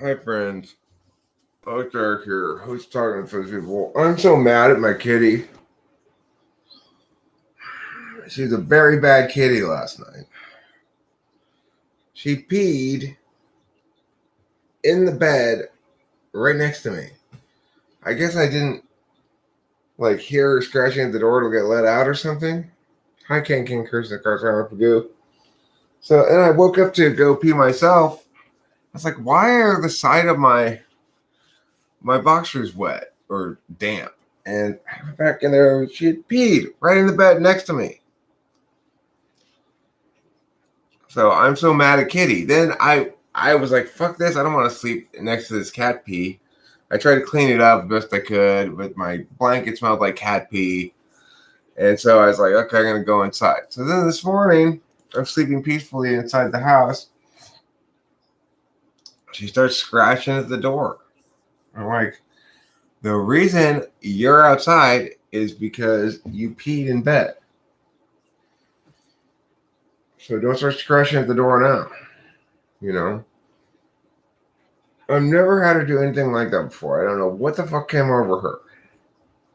Hi, friends. Oh, Derek here. Who's talking to those people? I'm so mad at my kitty. She was a very bad kitty last night. She peed in the bed right next to me. I guess I didn't hear her scratching at the door to get let out or something. Hi, King Kirsten Carson for goo. So, and I woke up to go pee myself. I was like, why are the side of my boxers wet or damp? And I went back in there. She had peed right in the bed next to me. So I'm so mad at Kitty. Then I was like, fuck this. I don't want to sleep next to this cat pee. I tried to clean it up best I could, but my blanket smelled like cat pee. And so I was like, okay, I'm going to go inside. So then this morning, I'm sleeping peacefully inside the house. She starts scratching at the door. I'm like, the reason you're outside is because you peed in bed. So don't start scratching at the door now. You know? I've never had her do anything like that before. I don't know what the fuck came over her.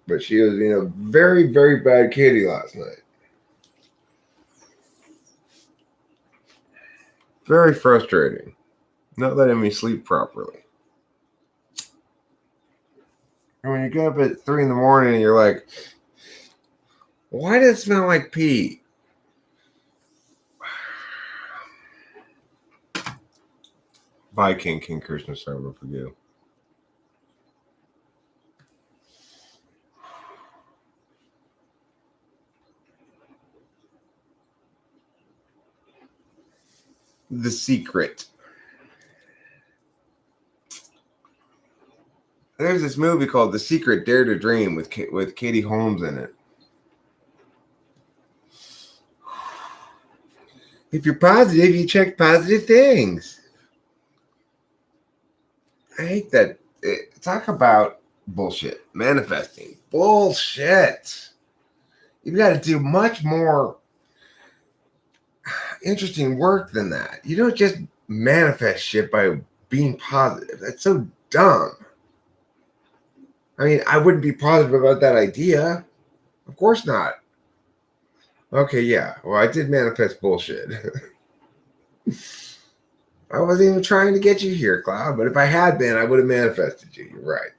But she was being a very, very bad kitty last night. Very frustrating. Not letting me sleep properly. And when you get up at 3 in the morning and you're like, why does it smell like pee? Bye, King Krishna server for you. The Secret. There's this movie called The Secret Dare to Dream with Katie Holmes in it. If you're positive, you check positive things. I hate that. Talk about bullshit. Manifesting. Bullshit. You've got to do much more interesting work than that. You don't just manifest shit by being positive. That's so dumb. I mean, I wouldn't be positive about that idea. Of course not. Okay, yeah. Well, I did manifest bullshit. I wasn't even trying to get you here, Cloud, but if I had been, I would have manifested you. You're right.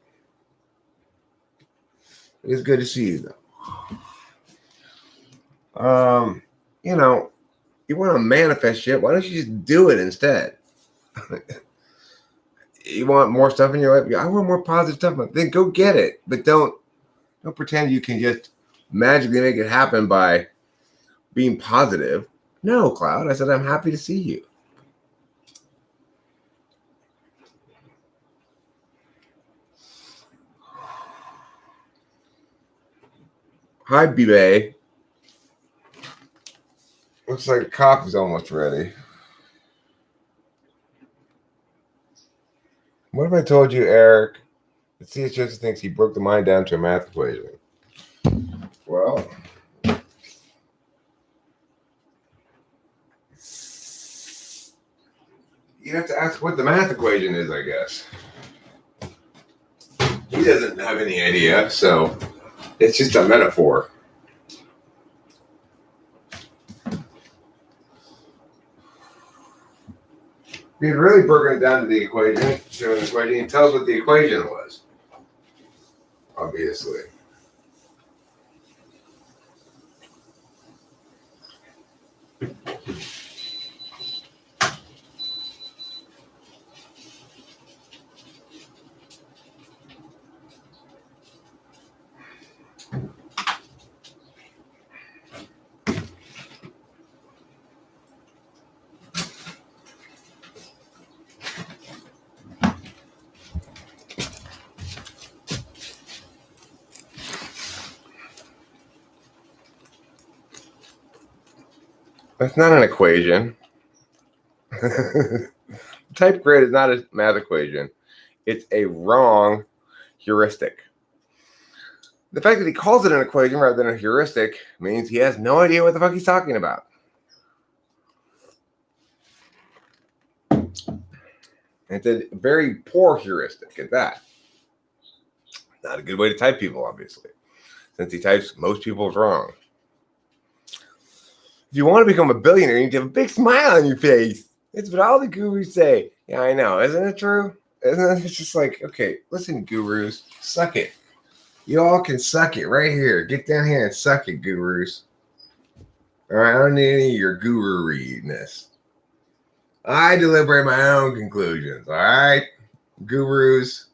It is good to see you, though. You want to manifest shit, why don't you just do it instead? You want more stuff in your life? I want more positive stuff. Then go get it. But don't pretend you can just magically make it happen by being positive. No, Cloud. I said I'm happy to see you. Hi, B-Bay. Looks like the coffee's almost ready. What if I told you, Eric, that C.S. Joseph thinks he broke the mind down to a math equation? Well, you have to ask what the math equation is, I guess. He doesn't have any idea, so it's just a metaphor. If you'd really broken it down to the equation, he tells what the equation was. Obviously. That's not an equation. Type grid is not a math equation. It's a wrong heuristic. The fact that he calls it an equation rather than a heuristic means he has no idea what the fuck he's talking about. It's a very poor heuristic at that. Not a good way to type people, obviously, since he types most people's wrong. If you want to become a billionaire, you need to have a big smile on your face. It's what all the gurus say. Yeah, I know. Isn't it true? Isn't it? It's just like, okay, listen, gurus, suck it. You all can suck it right here. Get down here and suck it, gurus. All right, I don't need any of your guru-ness. I deliberate my own conclusions, all right? Gurus,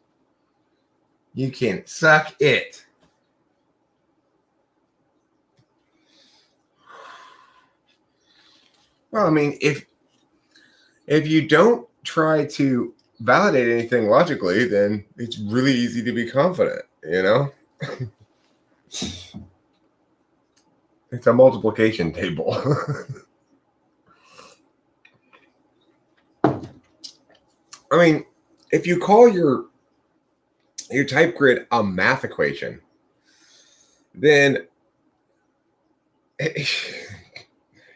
you can suck it. Well, I mean, if you don't try to validate anything logically, then it's really easy to be confident, you know? It's a multiplication table. I mean, if you call your type grid a math equation, then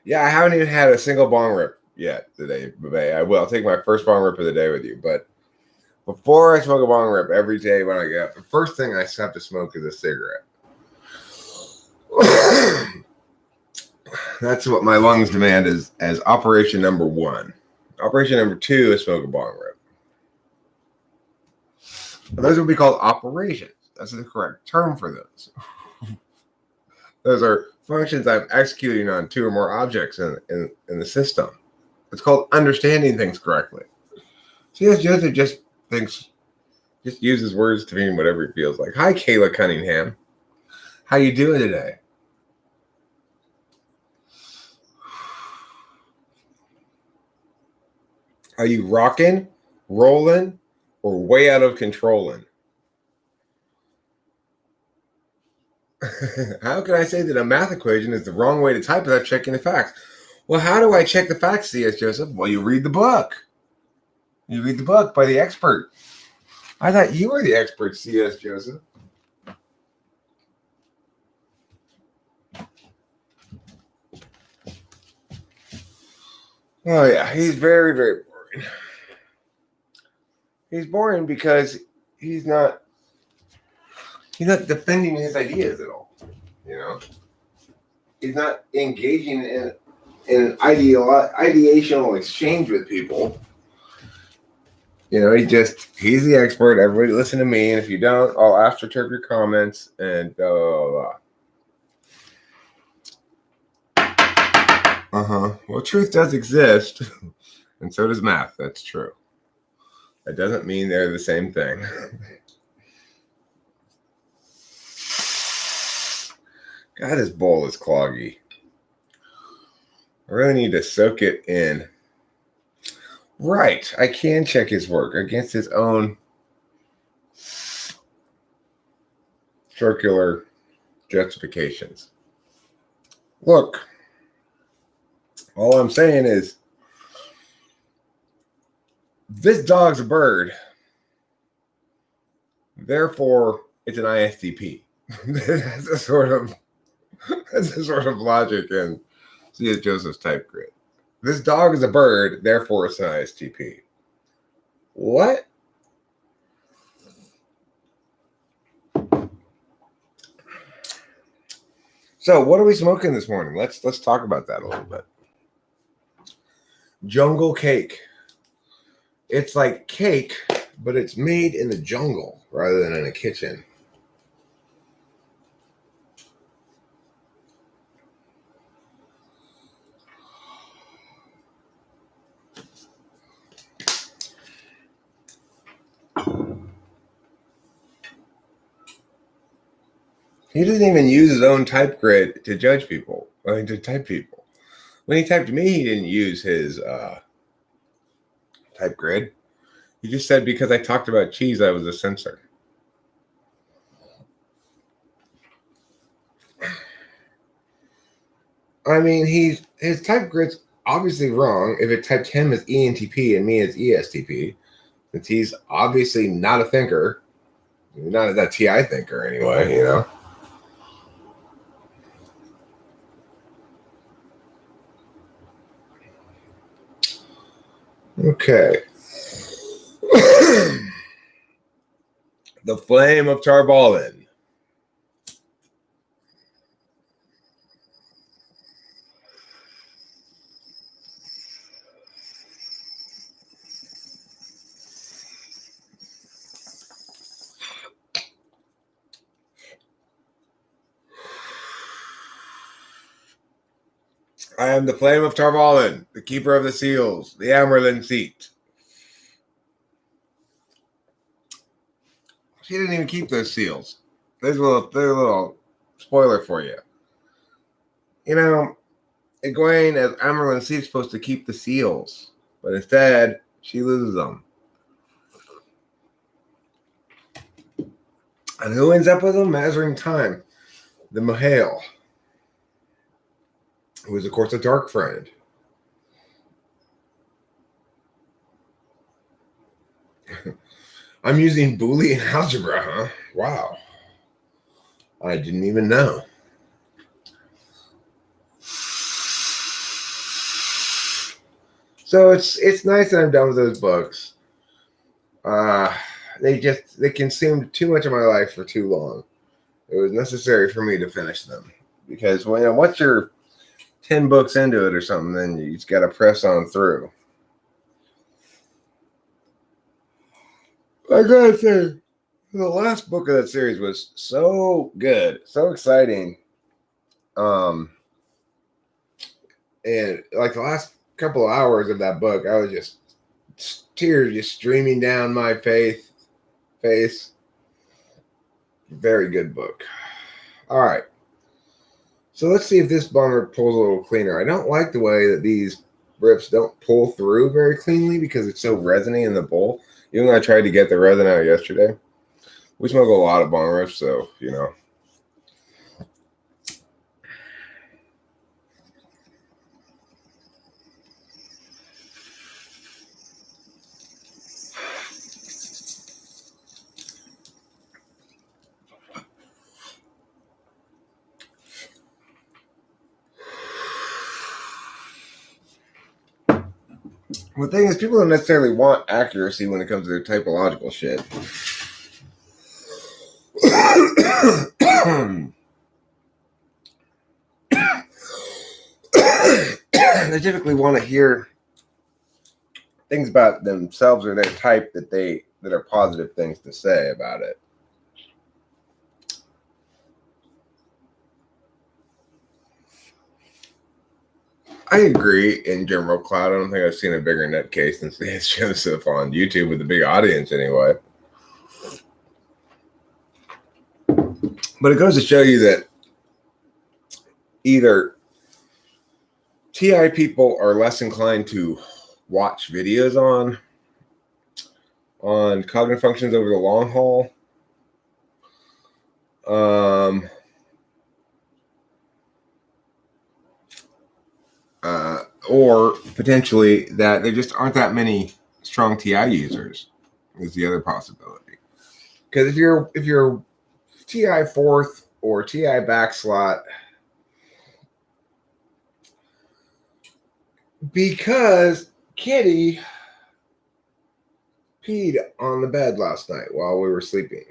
yeah, I haven't even had a single bong rip yet today, Bebe. I will. I'll take my first bong rip of the day with you. But before I smoke a bong rip every day when I get up, the first thing I have to smoke is a cigarette. That's what my lungs demand as operation number 1. Operation number 2 is smoke a bong rip. Those would be called operations. That's the correct term for those. Those are functions I'm executing on 2 or more objects in the system. It's called understanding things correctly. C.S. Joseph just uses words to mean whatever he feels like. Hi, Kayla Cunningham. How you doing today? Are you rocking, rolling, or way out of controlling? How can I say that a math equation is the wrong way to type without checking the facts? Well, how do I check the facts, C.S. Joseph? Well, you read the book. You read the book by the expert. I thought you were the expert, C.S. Joseph. Oh, yeah, he's very, very boring. He's boring because he's not defending his ideas at all. You know, he's not engaging in an ideational exchange with people. You know, he's the expert. Everybody listen to me, and if you don't, I'll astroturf your comments and blah, blah, blah. Well, truth does exist, and so does math. That's true. That doesn't mean they're the same thing. God, this bowl is cloggy. I really need to soak it in. Right, I can check his work against his own circular justifications. Look, all I'm saying is this dog's a bird. Therefore, it's an ISTP. That's a sort of logic in C.S. Joseph's type grid. This dog is a bird, therefore it's an ISTP. What? So, what are we smoking this morning? Let's talk about that a little bit. Jungle cake. It's like cake, but it's made in the jungle rather than in a kitchen. He doesn't even use his own type grid to judge people, to type people. When he typed me, he didn't use his type grid. He just said because I talked about cheese, I was a censor. I mean, his type grid's obviously wrong if it typed him as ENTP and me as ESTP, since he's obviously not a thinker, not a TI thinker anyway, you know. Okay. The Flame of Tarvalin. I am the Flame of Tarvalin, the Keeper of the Seals, the Amerlin seat. She didn't even keep those seals. There's a little spoiler for you. You know, Egwene as Amerlin seat is supposed to keep the seals, but instead she loses them. And who ends up with them? Measuring Time, the Mahale, who is of course a dark friend. I'm using Boolean algebra, huh? Wow. I didn't even know. So it's nice that I'm done with those books. They consumed too much of my life for too long. It was necessary for me to finish them because once you're 10 books into it or something, then you just got to press on through. I gotta say, the last book of that series was so good, so exciting. And like the last couple of hours of that book, I was just tears just streaming down my face. Very good book. All right. So let's see if this bummer pulls a little cleaner. I don't like the way that these rips don't pull through very cleanly because it's so resiny in the bowl. Even though I tried to get the resin out yesterday. We smoke a lot of bong rips, so, The thing is, people don't necessarily want accuracy when it comes to their typological shit. They typically want to hear things about themselves or their type that are positive things to say about it. I agree in general, Cloud. I don't think I've seen a bigger nutcase than Lance Joseph on YouTube with a big audience anyway. But it goes to show you that either TI people are less inclined to watch videos on cognitive functions over the long haul. Or potentially that there just aren't that many strong TI users is the other possibility. Because if you're TI fourth or TI backslot, because Kitty peed on the bed last night while we were sleeping.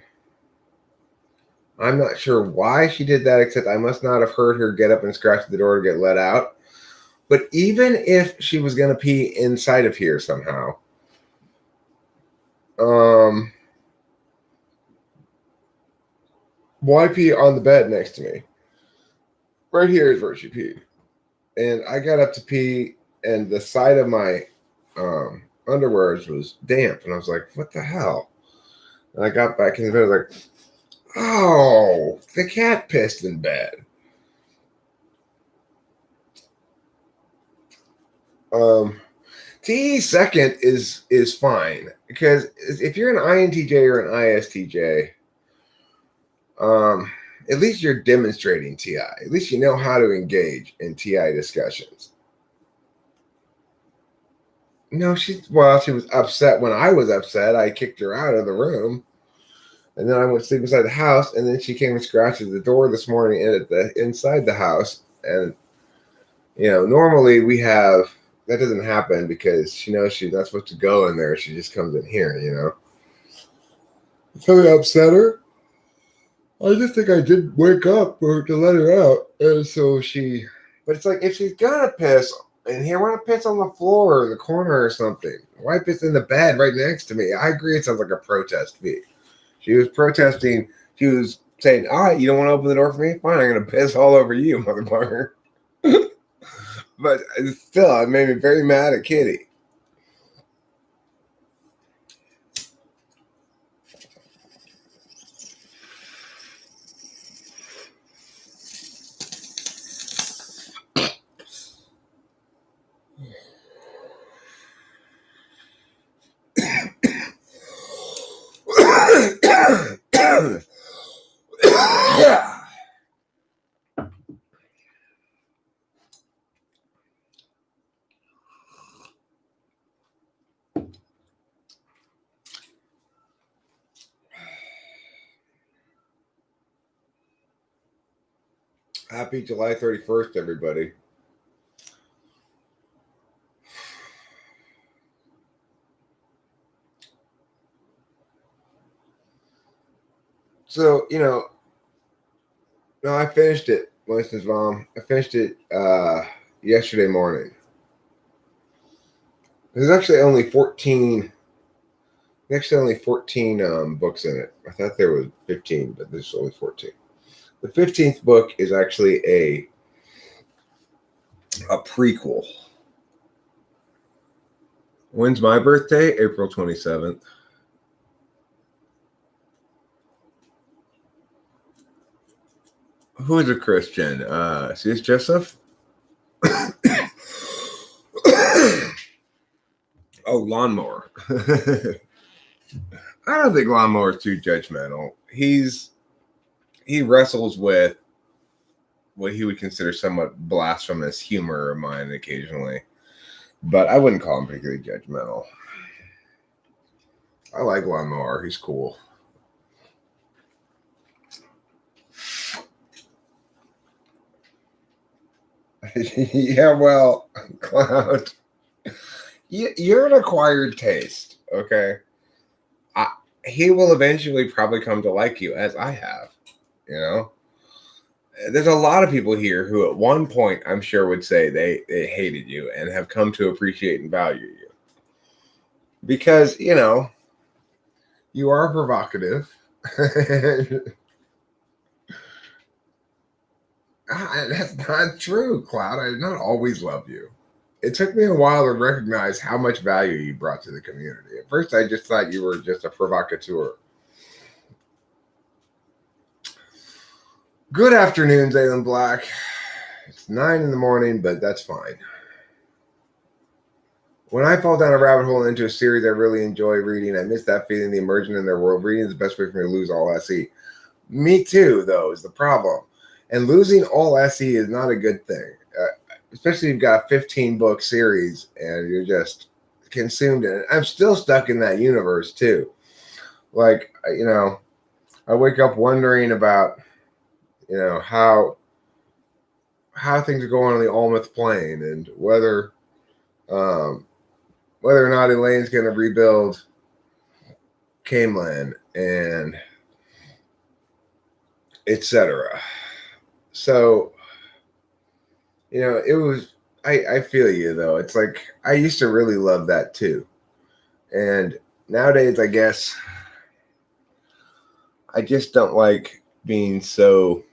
I'm not sure why she did that, except I must not have heard her get up and scratch the door to get let out. But even if she was going to pee inside of here somehow, why pee on the bed next to me? Right here is where she peed. And I got up to pee, and the side of my underwear was damp. And I was like, what the hell? And I got back in the bed, I was like, oh, the cat pissed in bed. TE second is fine, because if you're an INTJ or an ISTJ, at least you're demonstrating TI. At least you know how to engage in TI discussions. No, she was upset when I was upset. I kicked her out of the room, and then I went to sleep inside the house, and then she came and scratched at the door this morning inside the house. And normally we have that doesn't happen because she knows she's not supposed to go in there. She just comes in here, Something upset her. I just think I did wake up or to let her out. And so she, but it's like if she's gonna piss and here, want to piss on the floor or the corner or something. Why piss in the bed right next to me? I agree. It sounds like a protest to me. She was protesting. She was saying, "All right, you don't want to open the door for me? Fine, I'm gonna piss all over you, motherfucker." But still, it made me very mad at Kitty. Happy July 31st, everybody. So, no, I finished it, Winston's mom. I finished it yesterday morning. There's actually only 14. Actually, only 14 books in it. I thought there was 15, but there's only 14. The 15th book is actually a prequel. When's my birthday? April 27th. Who is a Christian? C.S. Joseph? Oh, Lawnmower. I don't think Lawnmower is too judgmental. He wrestles with what he would consider somewhat blasphemous humor of mine occasionally, but I wouldn't call him particularly judgmental. I like Lawnmower. He's cool. Yeah, well, Cloud, you're an acquired taste, okay? He will eventually probably come to like you, as I have, you know? There's a lot of people here who at one point, I'm sure, would say they hated you and have come to appreciate and value you. Because, you are provocative. That's not true, Cloud. I did not always love you. It took me a while to recognize how much value you brought to the community. At first, I just thought you were just a provocateur. Good afternoon, Zaylen Black. It's 9 in the morning, but that's fine. When I fall down a rabbit hole into a series I really enjoy reading, I miss that feeling, the immersion in their world. Reading is the best way for me to lose all SE. Me too, though, is the problem. And losing all SE is not a good thing. Especially if you've got a 15-book series and you're just consumed in it. I'm still stuck in that universe too. Like, I wake up wondering about, how things are going on the Almouth Plain and whether or not Elaine's going to rebuild Caneland and etc. So, it was, I feel you though. It's like, I used to really love that too. And nowadays, I guess, I just don't like being so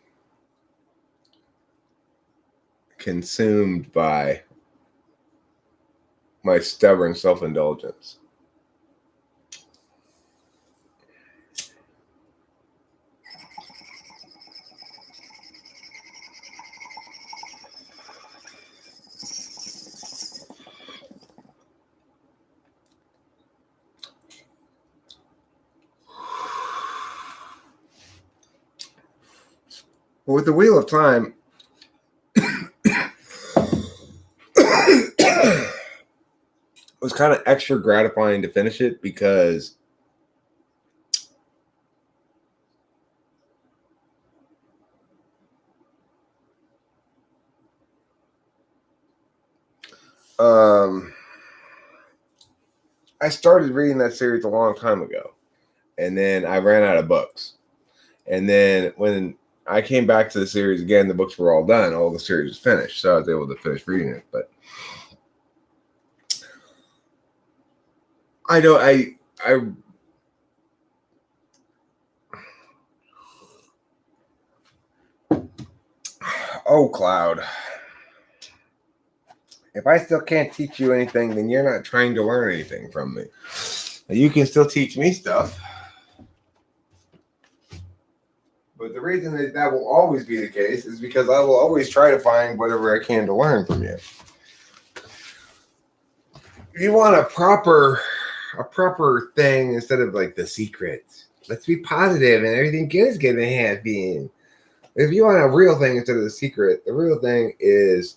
consumed by my stubborn self-indulgence. With the Wheel of Time, it was kind of extra gratifying to finish it because I started reading that series a long time ago. and then I ran out of books. And then when I came back to the series again, the books were all done. All the series was finished, so I was able to finish reading it. But I don't. I. Oh, Cloud. If I still can't teach you anything, then you're not trying to learn anything from me. You can still teach me stuff. But the reason that that will always be the case is because I will always try to find whatever I can to learn from you. If you want a proper thing instead of like The Secret, let's be positive and everything good is going to happen. If you want a real thing instead of The Secret, the real thing is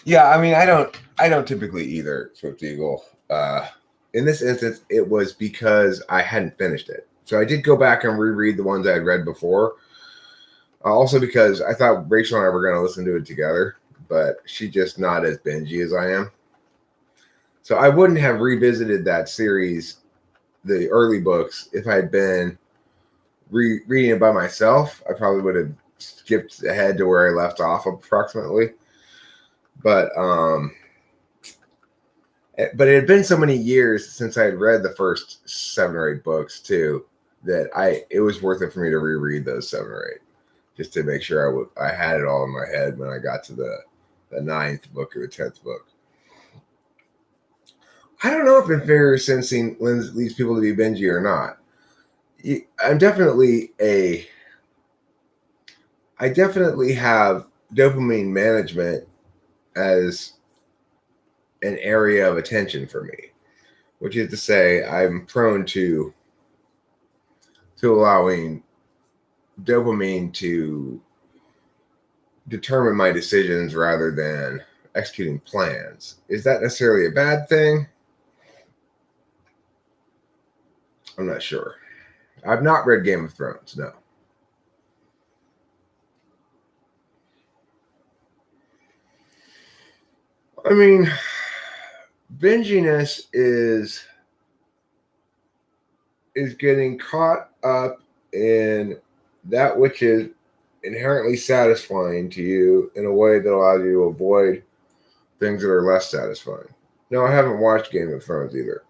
yeah, I mean, I don't typically either, Swift Eagle. In this instance, it was because I hadn't finished it. So I did go back and reread the ones I had read before. Also because I thought Rachel and I were going to listen to it together, but she's just not as bingey as I am. So I wouldn't have revisited that series, the early books, if I had been reading it by myself. I probably would have skipped ahead to where I left off approximately. But it had been so many years since I had read the first 7 or 8 books too, that it was worth it for me to reread those 7 or 8, just to make sure I had it all in my head when I got to the 9th book or the 10th book. I don't know if inferior sensing leads people to be bingy or not. I definitely have dopamine management as an area of attention for me, which is to say I'm prone to allowing dopamine to determine my decisions rather than executing plans. Is that necessarily a bad thing? I'm not sure. I've not read Game of Thrones, no. I mean, binginess is getting caught up in that which is inherently satisfying to you in a way that allows you to avoid things that are less satisfying. No, I haven't watched Game of Thrones either.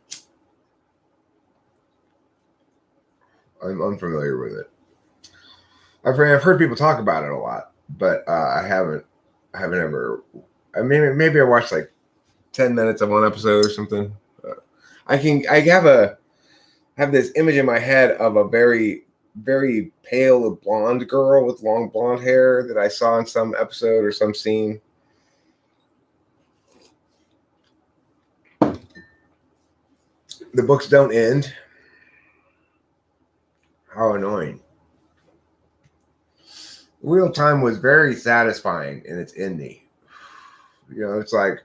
I'm unfamiliar with it. I've heard people talk about it a lot, but I haven't ever. Maybe I watched like 10 minutes of one episode or something. I have this image in my head of a very, very pale blonde girl with long blonde hair that I saw in some episode or some scene. The books don't end. How annoying. Real Time was very satisfying in its ending. You know, it's like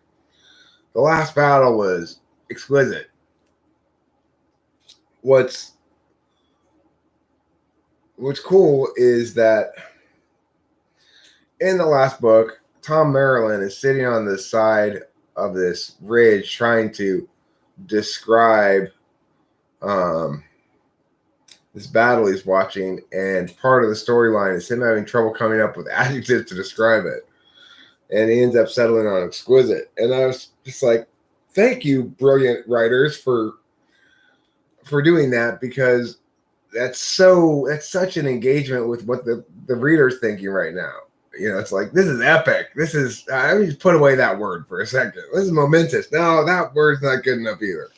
the last battle was exquisite. What's cool is that in the last book, Tom Maryland is sitting on the side of this ridge trying to describe this battle he's watching, and part of the storyline is him having trouble coming up with adjectives to describe it, and he ends up settling on exquisite. And I was just like, thank you, brilliant writers, for doing that, because that's such an engagement with what the reader's thinking right now. You know, it's like, this is epic. This is, I mean, just put away that word for a second. This is momentous. No, that word's not good enough either.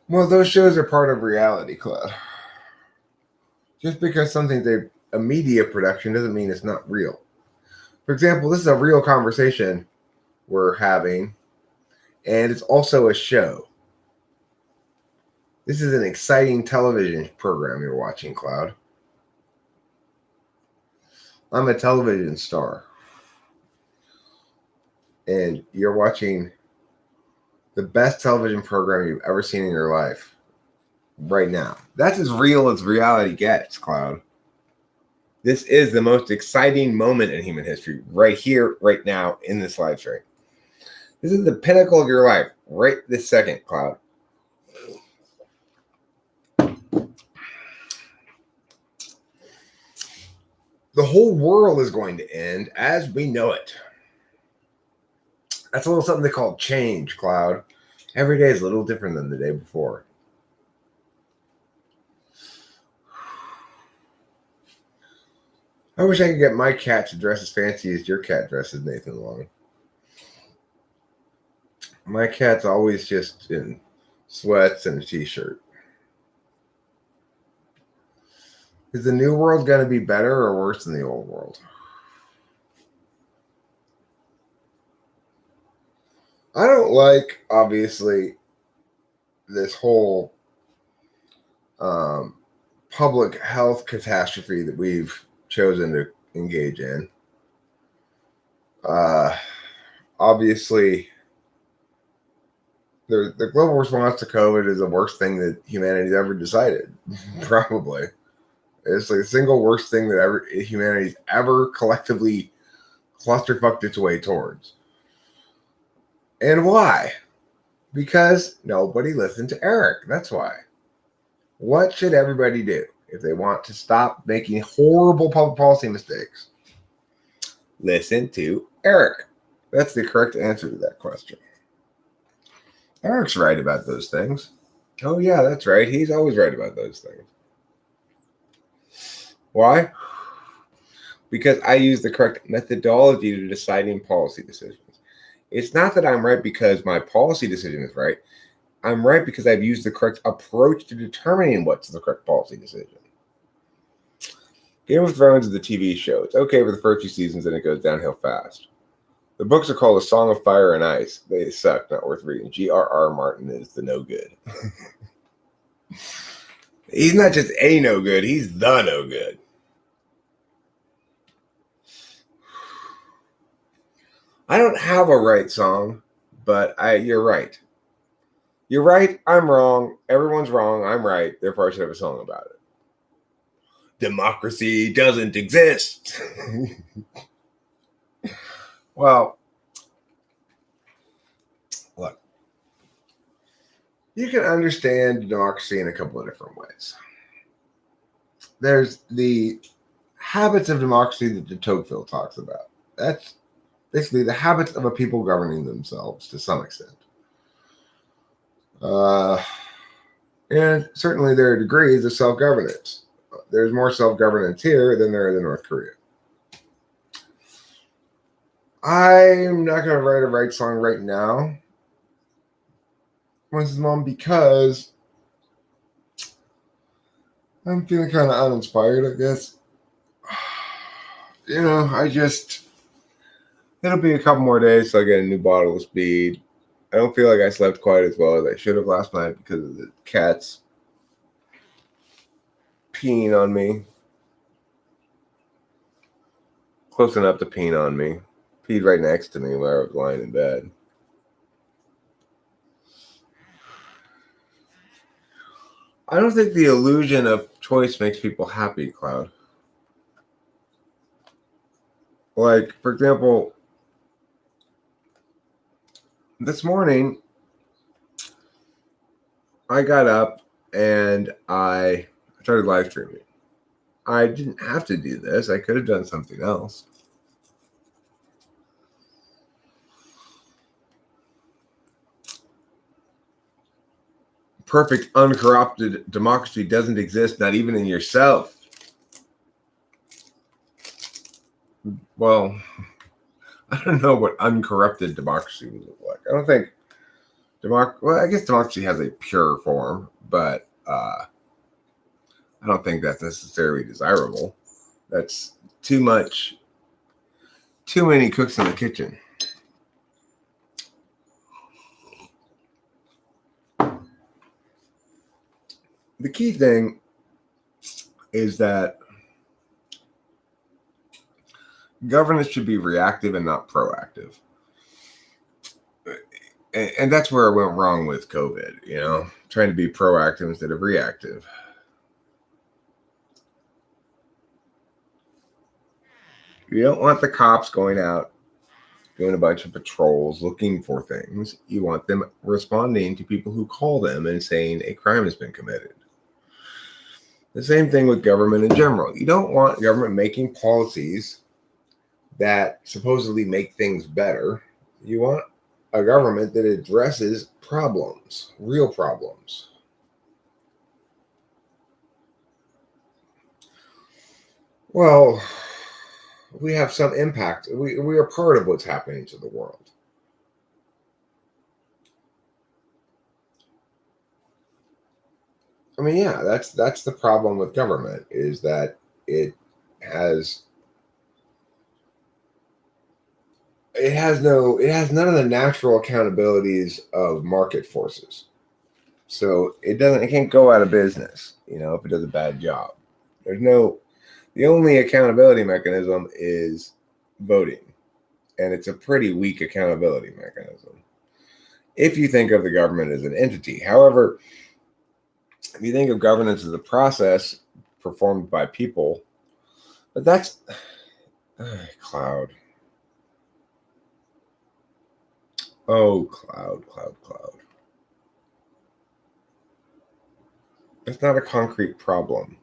Well, those shows are part of reality, Claude. Just because something's a media production doesn't mean it's not real. For example, this is a real conversation we're having, and it's also a show. This is an exciting television program you're watching, Cloud. I'm a television star, and you're watching the best television program you've ever seen in your life right now. That's as real as reality gets, Cloud. This is the most exciting moment in human history, right here, right now, in this live stream. This is the pinnacle of your life, right this second, Cloud. The whole world is going to end as we know it. That's a little something they call change, Cloud. Every day is a little different than the day before. I wish I could get my cat to dress as fancy as your cat dresses, Nathan Long. My cat's always just in sweats and a t-shirt. Is the new world going to be better or worse than the old world? I don't like, obviously, this whole public health catastrophe that we've chosen to engage in. Obviously, the global response to COVID is the worst thing that humanity's ever decided. Probably. It's like the single worst thing that humanity's ever collectively clusterfucked its way towards. And why? Because nobody listened to Eric. That's why. What should everybody do if they want to stop making horrible public policy mistakes? Listen to Eric. That's the correct answer to that question. Eric's right about those things. Oh, yeah, that's right. He's always right about those things. Why? Because I use the correct methodology to deciding policy decisions. It's not that I'm right because my policy decision is right. I'm right because I've used the correct approach to determining what's the correct policy decision. Game of Thrones is the TV show. It's okay for the first few seasons, and it goes downhill fast. The books are called A Song of Fire and Ice. They suck, not worth reading. G.R.R. Martin is the no good. He's not just a no good, he's the no good. I don't have a right song, but you're right. You're right, I'm wrong. Everyone's wrong, I'm right. Therefore, I should have a song about it. Democracy doesn't exist. Well, look, you can understand democracy in a couple of different ways. There's the habits of democracy that de Tocqueville talks about. That's basically the habits of a people governing themselves to some extent. And certainly there are degrees of self-governance. There's more self-governance here than there is in North Korea. I'm not going to write a right song right now, Mrs. Mom, because I'm feeling kind of uninspired, I guess. It'll be a couple more days till I get a new bottle of speed. I don't feel like I slept quite as well as I should have last night because of the cats peeing on me. Close enough to peeing on me. Peed right next to me where I was lying in bed. I don't think the illusion of choice makes people happy, Cloud. Like, for example, this morning, I got up and I started live streaming. I didn't have to do this. I could have done something else. Perfect, uncorrupted democracy doesn't exist, not even in yourself. Well, I don't know what uncorrupted democracy would look like. I don't think well, I guess democracy has a pure form, but I don't think that's necessarily desirable. That's too many cooks in the kitchen. The key thing is that governance should be reactive and not proactive. And that's where I went wrong with COVID, trying to be proactive instead of reactive. You don't want the cops going out doing a bunch of patrols looking for things. You want them responding to people who call them and saying a crime has been committed. The same thing with government in general. You don't want government making policies that supposedly make things better. You want a government that addresses problems, real problems. Well, we have some impact. We are part of what's happening to the world. I mean, yeah, that's the problem with government, is that it has it has none of the natural accountabilities of market forces. So it can't go out of business, if it does a bad job. The only accountability mechanism is voting, and it's a pretty weak accountability mechanism if you think of the government as an entity. However, if you think of governance as a process performed by people, but that's cloud. Oh, cloud. It's not a concrete problem.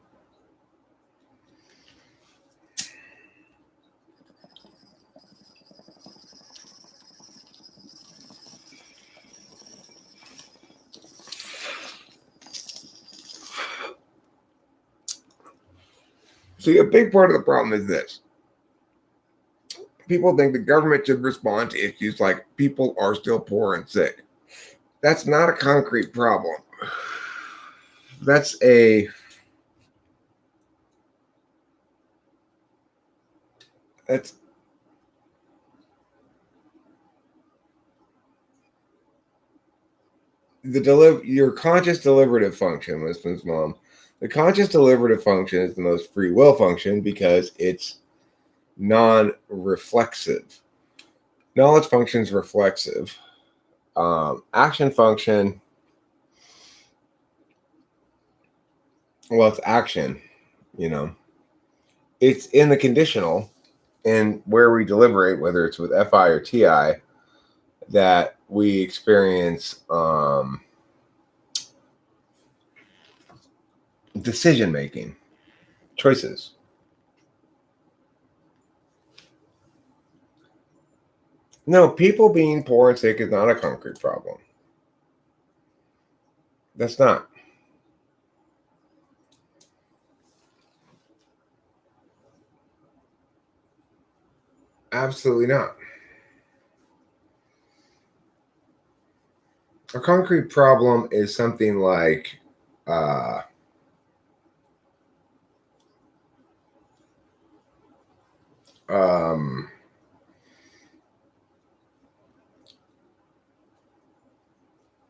See, a big part of the problem is this. People think the government should respond to issues like people are still poor and sick. That's not a concrete problem. That's the your conscious deliberative function, Lisbon's mom. The conscious deliberative function is the most free will function because it's non-reflexive. Knowledge function is reflexive. Action function, well, it's action, It's in the conditional, and where we deliberate, whether it's with FI or TI, that we experience decision making, choices. No, people being poor and sick is not a concrete problem. That's not. Absolutely not. A concrete problem is something like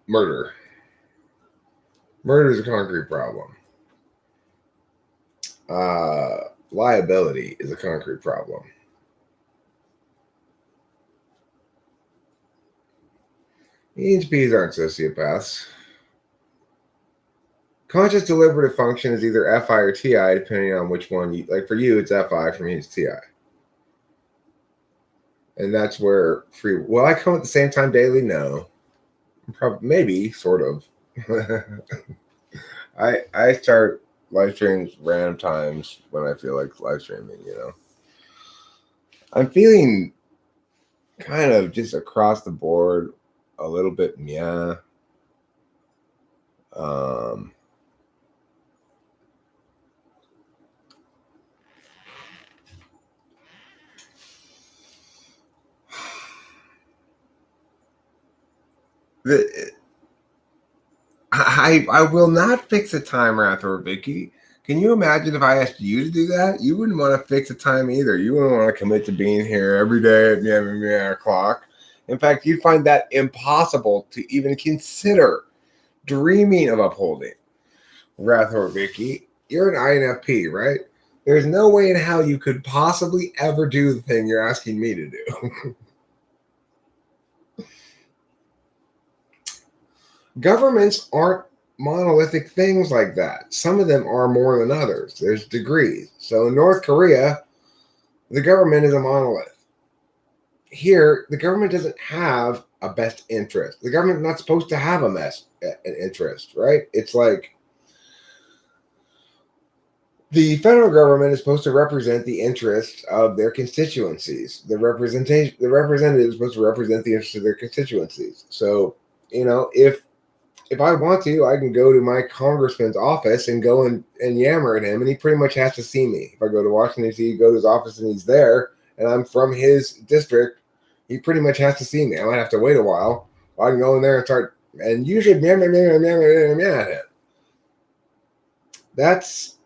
murder. Murder is a concrete problem. Liability is a concrete problem. EHPs aren't sociopaths. Conscious deliberative function is either FI or TI, depending on which one you like. For you, it's FI. For me, it's TI. And that's where will I come at the same time daily? No. Probably, maybe, sort of. I start live streams random times when I feel like live streaming, I'm feeling kind of just across the board a little bit meh. I will not fix a time, Rathor Vicky. Can you imagine if I asked you to do that? You wouldn't want to fix a time either. You wouldn't want to commit to being here every day at 8 o'clock. In fact, you'd find that impossible to even consider dreaming of upholding. Rathor Vicky, you're an INFP, right? There's no way in hell you could possibly ever do the thing you're asking me to do. Governments aren't monolithic things like that. Some of them are more than others. There's degrees. So in North Korea, the government is a monolith. Here, the government doesn't have a best interest. The government's not supposed to have an interest, right? It's like the federal government is supposed to represent the interests of their constituencies. The representative is supposed to represent the interests of their constituencies. So, if I want to, I can go to my congressman's office and go and yammer at him, and he pretty much has to see me. If I go to Washington, D.C., go to his office and he's there, and I'm from his district, he pretty much has to see me. I might have to wait a while. I can go in there and start, and usually at him. That's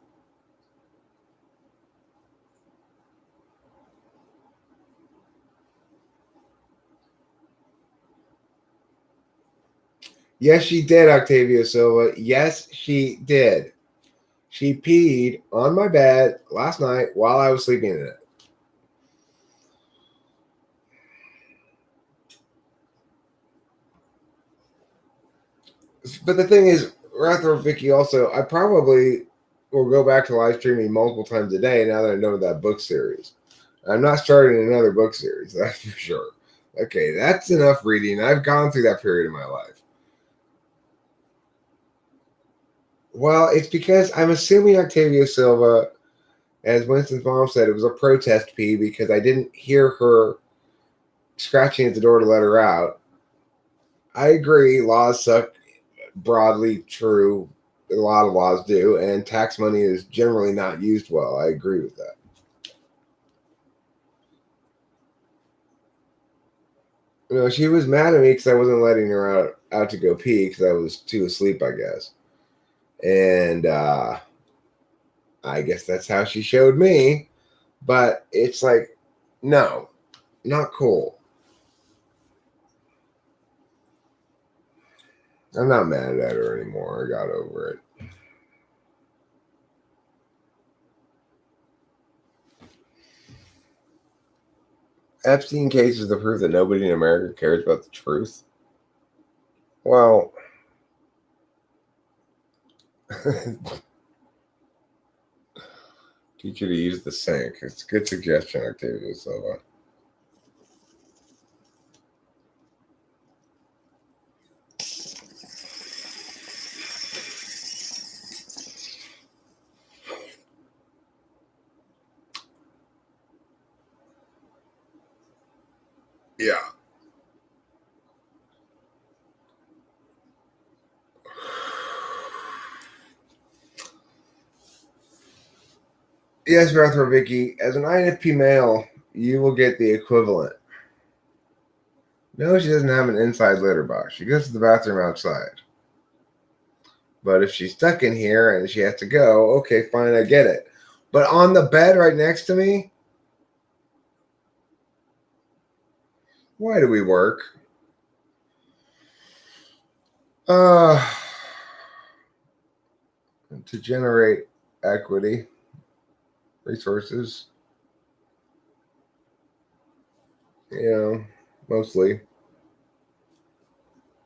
Yes, she did, Octavia Silva. Yes, she did. She peed on my bed last night while I was sleeping in it. But the thing is, Rather Vicky, also, I probably will go back to live streaming multiple times a day now that I know that book series. I'm not starting another book series, that's for sure. Okay, that's enough reading. I've gone through that period of my life. Well, it's because I'm assuming Octavia Silva, as Winston's mom said, it was a protest pee because I didn't hear her scratching at the door to let her out. I agree, laws suck. Broadly true. A lot of laws do, and tax money is generally not used well. I agree with that. She was mad at me because I wasn't letting her out to go pee because I was too asleep, I guess. And I guess that's how she showed me. But it's like, no, not cool. I'm not mad at her anymore. I got over it. Epstein case is the proof that nobody in America cares about the truth. Well, teach you to use the sink. It's a good suggestion, Octavia Silva. Yeah. Yes, Rathor Vicky, as an INFP male, you will get the equivalent. No, she doesn't have an inside litter box. She goes to the bathroom outside. But if she's stuck in here and she has to go, okay, fine, I get it. But on the bed right next to me, why do we work? To generate equity, resources, mostly.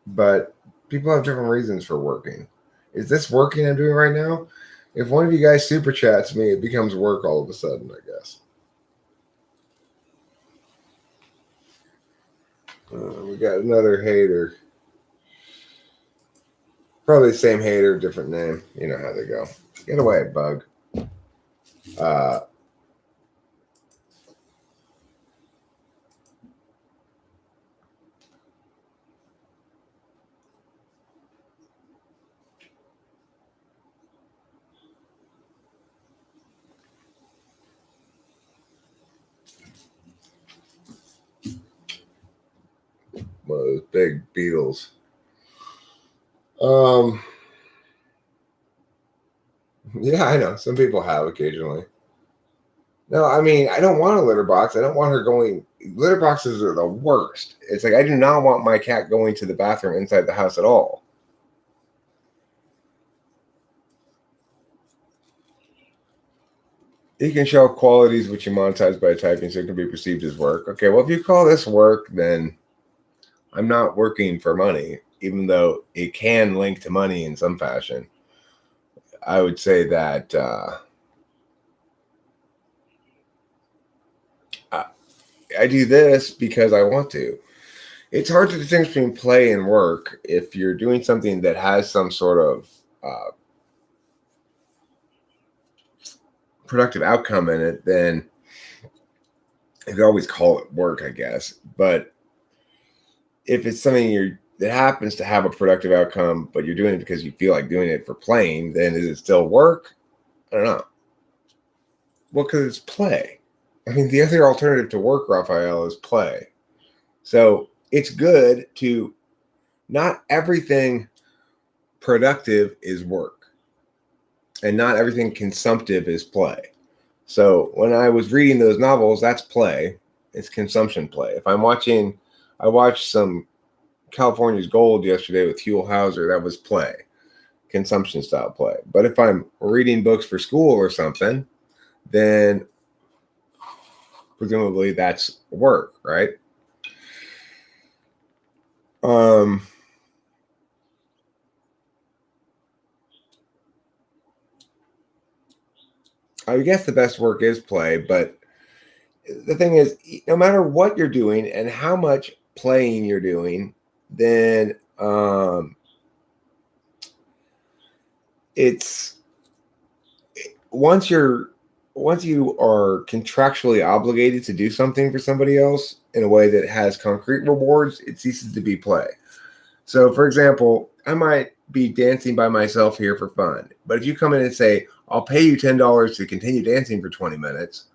But people have different reasons for working. Is this working I'm doing right now? If one of you guys super chats me, it becomes work all of a sudden, I guess. We got another hater. Probably the same hater, different name. You know how they go. Get away, bug. One of those big beetles. Yeah, I know. Some people have occasionally. No, I mean, I don't want a litter box. I don't want her going. Litter boxes are the worst. It's like I do not want my cat going to the bathroom inside the house at all. You can show qualities which you monetize by typing so it can be perceived as work. Okay, well, if you call this work, then I'm not working for money. even though it can link to money in some fashion. I would say that I do this because I want to. It's hard to distinguish between play and work if you're doing something that has some sort of productive outcome in it. Then you could always call it work, I guess. But if it's something that happens to have a productive outcome, but you're doing it because you feel like doing it for playing, then is it still work? I don't know. Well, because it's play. I mean, the other alternative to work, Raphael, is play. So it's good to not everything productive is work, and not everything consumptive is play. So when I was reading those novels, that's play. It's consumption play. If I'm watching, I watched some California's Gold yesterday with Huell Hauser. That was play, consumption style play. But if I'm reading books for school or something, then presumably that's work, right? I guess the best work is play, but the thing is, no matter what you're doing and how much playing you're doing, then it's once you are contractually obligated to do something for somebody else in a way that has concrete rewards, it ceases to be play. So, for example, I might be dancing by myself here for fun, but if you come in and say, I'll pay you $10 to continue dancing for 20 minutes,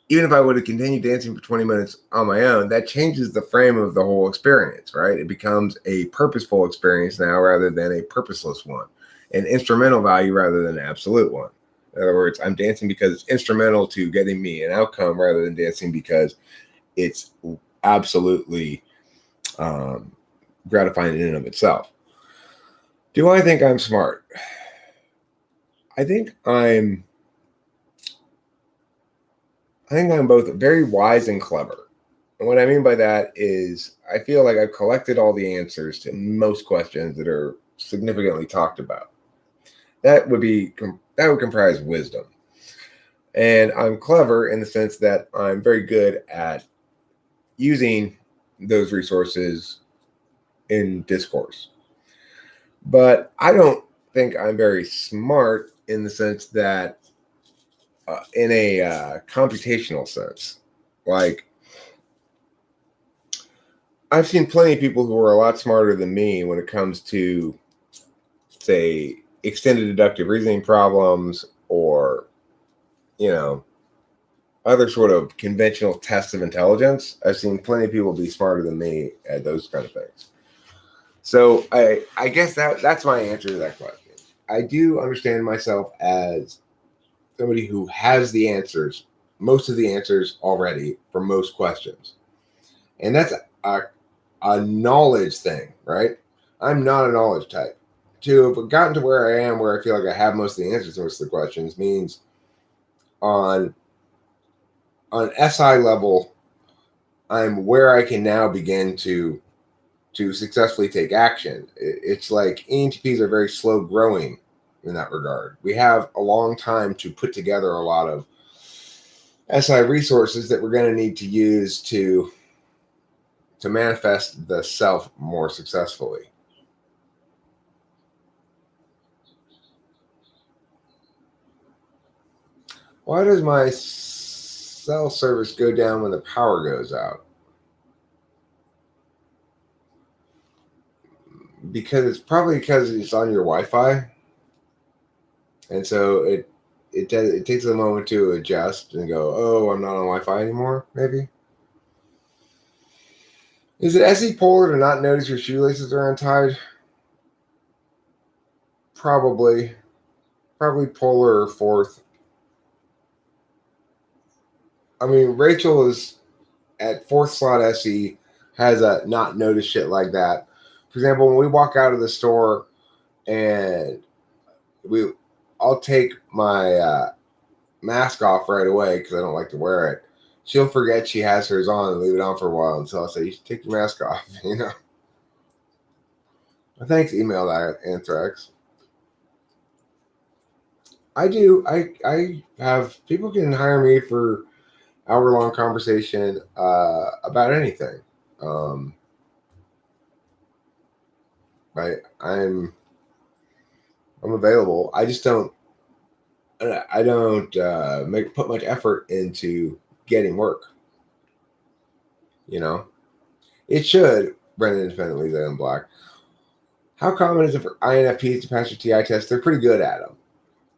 even if I would have continued dancing for 20 minutes on my own, that changes the frame of the whole experience, right? It becomes a purposeful experience now rather than a purposeless one, an instrumental value rather than an absolute one. In other words, I'm dancing because it's instrumental to getting me an outcome rather than dancing because it's absolutely gratifying in and of itself. Do I think I'm smart? I think I'm both very wise and clever. And what I mean by that is I feel like I've collected all the answers to most questions that are significantly talked about. That would comprise wisdom. And I'm clever in the sense that I'm very good at using those resources in discourse. But I don't think I'm very smart in the sense that in a computational sense. Like, I've seen plenty of people who are a lot smarter than me when it comes to, say, extended deductive reasoning problems or, other sort of conventional tests of intelligence. I've seen plenty of people be smarter than me at those kind of things. So I guess that's my answer to that question. I do understand myself as somebody who has the answers, most of the answers already for most questions. And that's a knowledge thing, right? I'm not a knowledge type. To have gotten to where I am, where I feel like I have most of the answers to most of the questions, means on SI level, I'm where I can now begin to successfully take action. It's like ENTPs are very slow growing in that regard. We have a long time to put together a lot of SI resources that we're going to need to use to manifest the self more successfully. Why does my cell service go down when the power goes out? Because it's on your Wi-Fi, and so it takes a moment to adjust and go, oh, I'm not on Wi-Fi anymore. Maybe. Is it SE polar to not notice your shoelaces are untied? Probably polar or fourth. I mean, Rachel is at fourth slot SE, has a not noticed shit like that. For example, when we walk out of the store and I'll take my mask off right away because I don't like to wear it. She'll forget she has hers on and leave it on for a while until I say, you should take your mask off, Thanks, email anthrax. I do. I have people can hire me for hour-long conversation about anything. Um, I'm available. I just don't. I don't put much effort into getting work. You know, it should. Brandon independently Zay Black. How common is it for INFPs to pass your TI test? They're pretty good at them.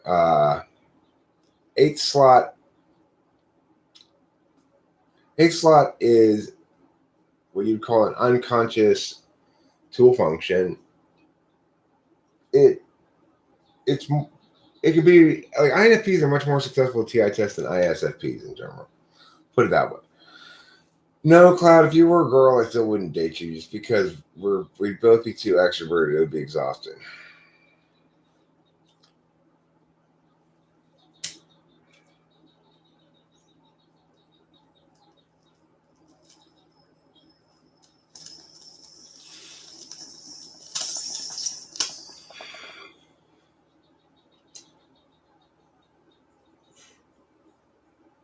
Uh, eighth slot. Eighth slot is what you'd call an unconscious tool function. It it's it could be like INFPs are much more successful at TI tests than ISFPs in general. Put it that way. No, Cloud, if you were a girl, I still wouldn't date you just because we'd both be too extroverted. It would be exhausting.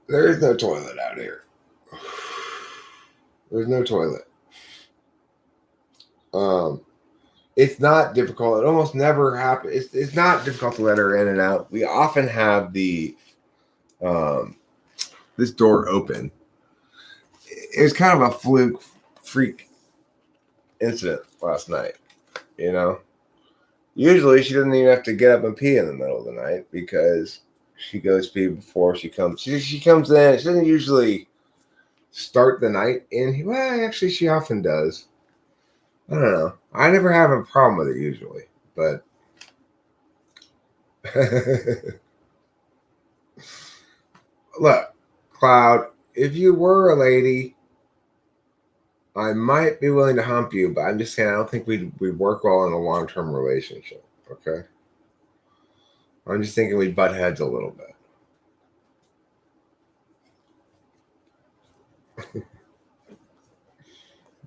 There is no toilet out here. There's no toilet. Um, it's not difficult. It almost never happens. It's not difficult to let her in and out. We often have the this door open. It was kind of a fluke freak incident last night. You know, usually she doesn't even have to get up and pee in the middle of the night because she goes pee before she comes. She comes in. She doesn't usually start the night in. Well, actually, she often does. I don't know. I never have a problem with it usually, but look, Cloud, if you were a lady, I might be willing to hump you, but I'm just saying I don't think we'd work well in a long term relationship. Okay, I'm just thinking we'd butt heads a little bit.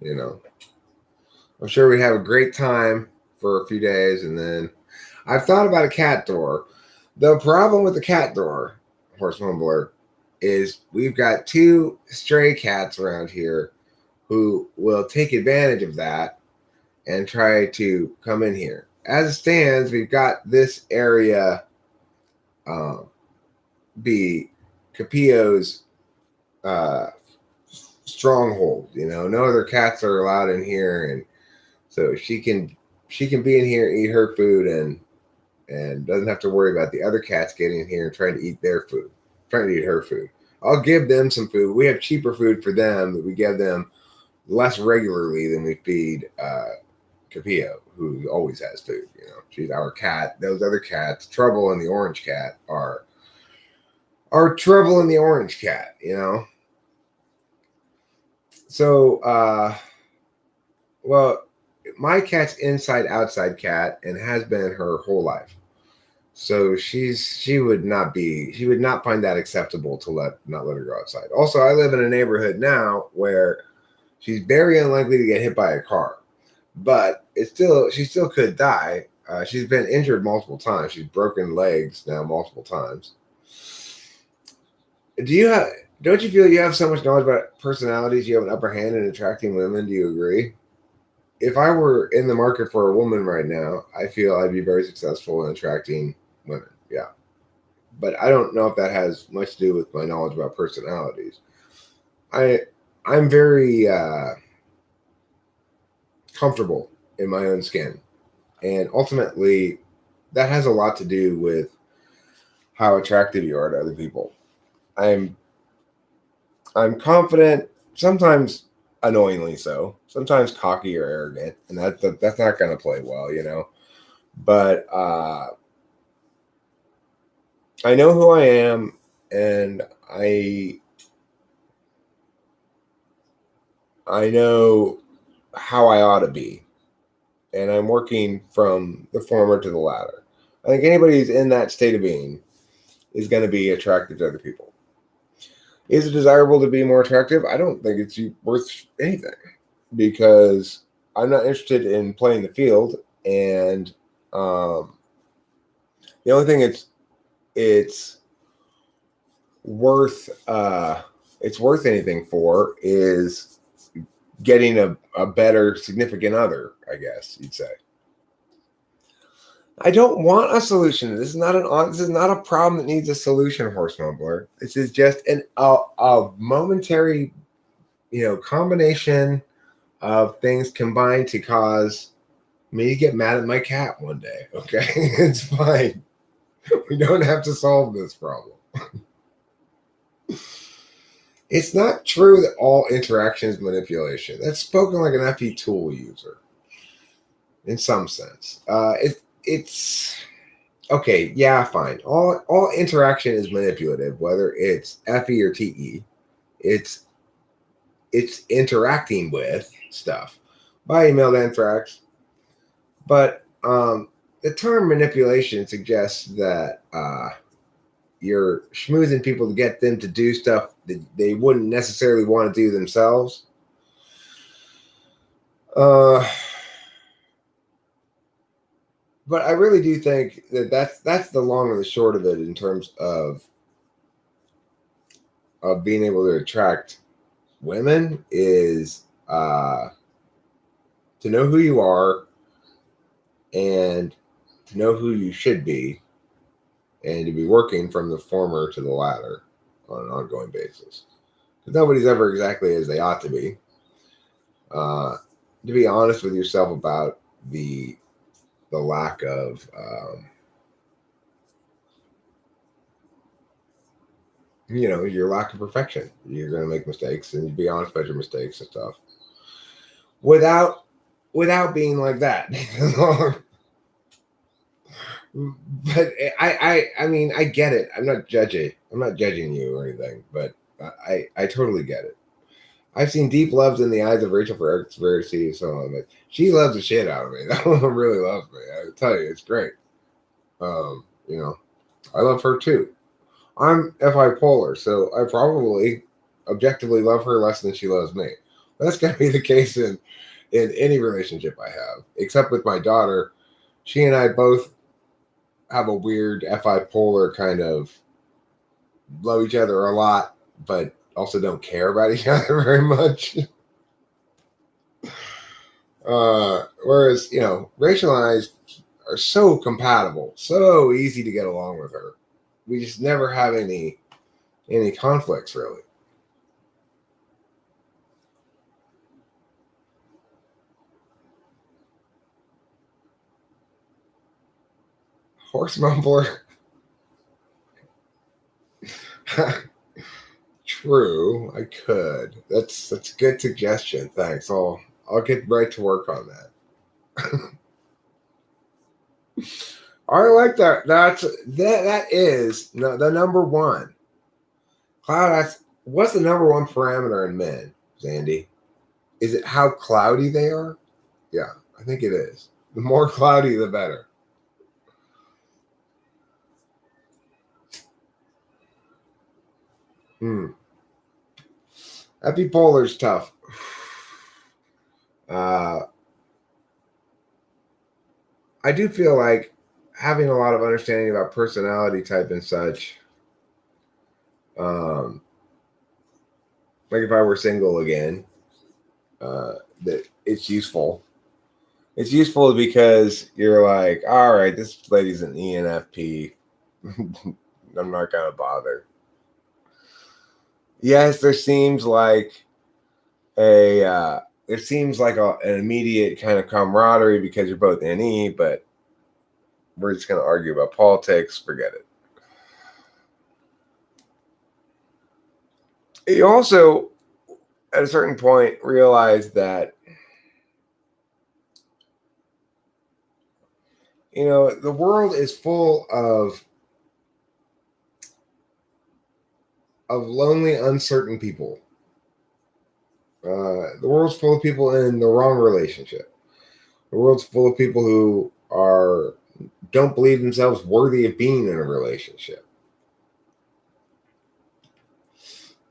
You know, I'm sure we'd have a great time for a few days, and then I've thought about a cat door. The problem with the cat door, Horse Mumbler, is we've got two stray cats around here who will take advantage of that and try to come in here. As it stands, we've got this area be Capillo's uh, stronghold. You know, no other cats are allowed in here, and so she can be in here, eat her food, and doesn't have to worry about the other cats getting in here and trying to eat their food, trying to eat her food. I'll give them some food. We have cheaper food for them that we give them less regularly than we feed Capillo, who always has food. You know, she's our cat. Those other cats, Trouble and the Orange Cat, are Trouble and the Orange Cat. You know, so well, my cat's inside outside cat and has been her whole life. So she would not find that acceptable to not let her go outside. Also, I live in a neighborhood now where she's very unlikely to get hit by a car, but she still could die. She's been injured multiple times. She's broken legs now multiple times. Don't you feel you have so much knowledge about personalities? You have an upper hand in attracting women. Do you agree? If I were in the market for a woman right now, I feel I'd be very successful in attracting women. Yeah. But I don't know if that has much to do with my knowledge about personalities. I'm very comfortable in my own skin. And ultimately that has a lot to do with how attractive you are to other people. I'm confident, sometimes annoyingly so, sometimes cocky or arrogant, and that's not going to play well, you know. But I know who I am, and I know how I ought to be, and I'm working from the former to the latter. I think anybody who's in that state of being is going to be attracted to other people. Is it desirable to be more attractive? I don't think it's worth anything because I'm not interested in playing the field, and the only thing it's worth anything for is getting a better significant other, I guess you'd say. I don't want a solution. This is not a problem that needs a solution, horse mumbler. This is just a momentary, combination of things combined to cause me to get mad at my cat one day. Okay, it's fine. We don't have to solve this problem. It's not true that all interaction is manipulation. That's spoken like an FE tool user, in some sense. It's okay. Yeah, fine. All interaction is manipulative, whether it's FE or TE. It's interacting with stuff by email to anthrax. But the term manipulation suggests that you're schmoozing people to get them to do stuff that they wouldn't necessarily want to do themselves. But I really do think that that's the long and the short of it in terms of being able to attract women is to know who you are and to know who you should be and to be working from the former to the latter on an ongoing basis. Because nobody's ever exactly as they ought to be. To be honest with yourself about the lack of your lack of perfection. You're going to make mistakes, and you be honest about your mistakes and stuff without being like that. But I mean, I get it. I'm not judging you or anything, but I totally get it. I've seen deep loves in the eyes of Rachel for Eric's Verity, so I'm like, she loves the shit out of me. That woman really loves me. I tell you, it's great. I love her too. I'm FI polar, so I probably objectively love her less than she loves me. That's going to be the case in any relationship I have, except with my daughter. She and I both have a weird FI polar kind of love each other a lot, but also don't care about each other very much. Whereas, Rachel and I are so compatible, so easy to get along with her. We just never have any conflicts, really. Horse mumbler. True, I could. That's a good suggestion. Thanks. I'll get right to work on that. I like that. That is the number one. Cloud. What's the number one parameter in men, Zandy? Is it how cloudy they are? Yeah, I think it is. The more cloudy, the better. Epipolar's tough. I do feel like having a lot of understanding about personality type and such. Like if I were single again, that it's useful. It's useful because you're like, all right, this lady's an ENFP. I'm not gonna bother. Yes, there seems like an immediate kind of camaraderie because you're both NE, but we're just gonna argue about politics. Forget it. You also, at a certain point, realize that the world is full of lonely, uncertain people. The world's full of people in the wrong relationship. The world's full of people who don't believe themselves worthy of being in a relationship.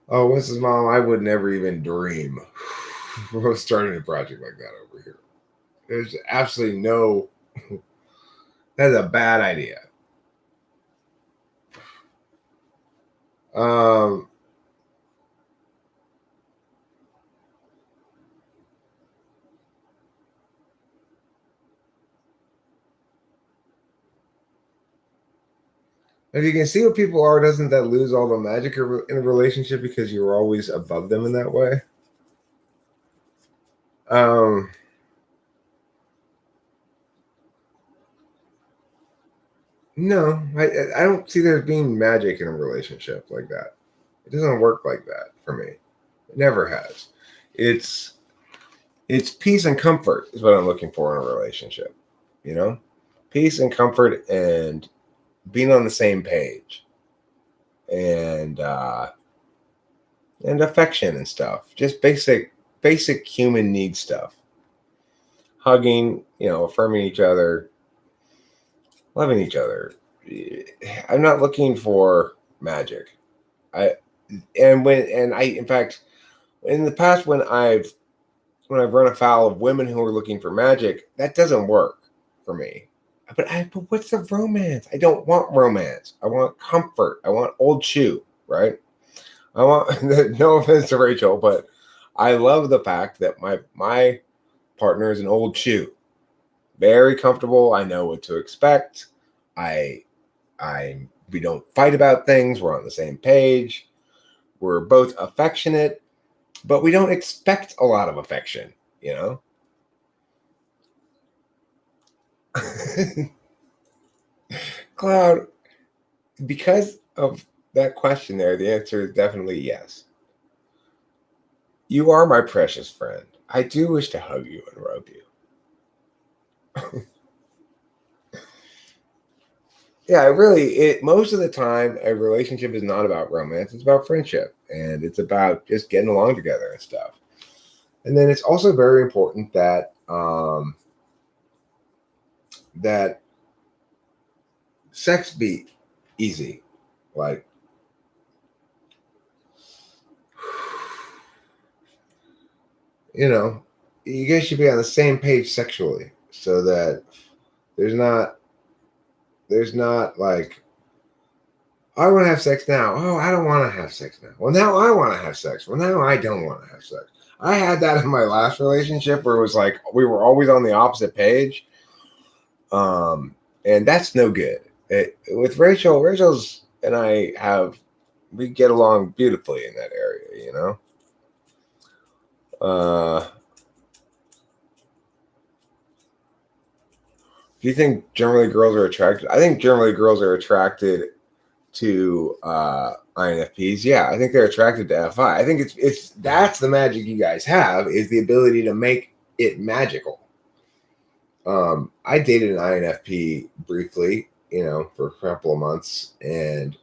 Oh, Mrs. Mom, I would never even dream of starting a project like that over here. There's absolutely no That's a bad idea. Um, if you can see what people are, doesn't that lose all the magic in a relationship because you're always above them in that way? Um, no, I don't see there being magic in a relationship like that. It doesn't work like that for me. It never has. It's it's peace and comfort is what I'm looking for in a relationship. You know, peace and comfort and being on the same page and affection and stuff. Just basic human need stuff. Hugging, affirming each other, loving each other. I'm not looking for magic. I in fact in the past when I've run afoul of women who are looking for magic, that doesn't work for me. But what's the romance? I don't want romance. I want comfort. I want old shoe, right? I want no offense to Rachel, but I love the fact that my partner is an old shoe. Very comfortable. I know what to expect. I we don't fight about things. We're on the same page. We're both affectionate, but we don't expect a lot of affection, you know? Cloud, because of that question there, the answer is definitely yes. You are my precious friend. I do wish to hug you and rub you. Yeah, most of the time a relationship is not about romance, it's about friendship and it's about just getting along together and stuff. And then it's also very important that sex be easy. Like you know, you guys should be on the same page sexually so that there's not like I want to have sex now. Oh, I don't want to have sex now. Well, now I want to have sex. Well, now I don't want to have sex. I had that in my last relationship where it was like we were always on the opposite page. And that's no good. With Rachel's and we get along beautifully in that area, you know? Do you think generally girls are attracted? I think generally girls are attracted to INFPs. Yeah, I think they're attracted to FI. I think it's that's the magic you guys have is the ability to make it magical. I dated an INFP briefly, for a couple of months, and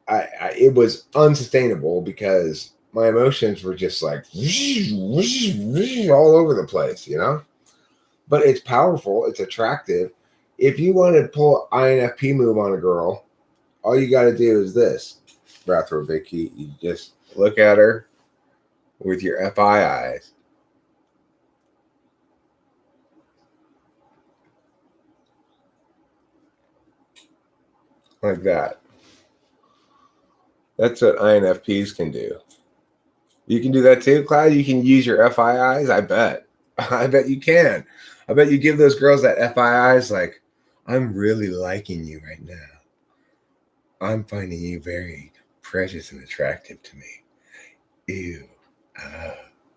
it was unsustainable because my emotions were just like all over the place, But it's powerful, it's attractive. If you want to pull INFP move on a girl, all you got to do is this, Rathro Vicky. You just look at her with your FI eyes. Like that. That's what INFPs can do. You can do that too, Cloud. You can use your FI eyes. I bet. I bet you can. I bet you give those girls that FI eyes like, I'm really liking you right now. I'm finding you very precious and attractive to me. Ew.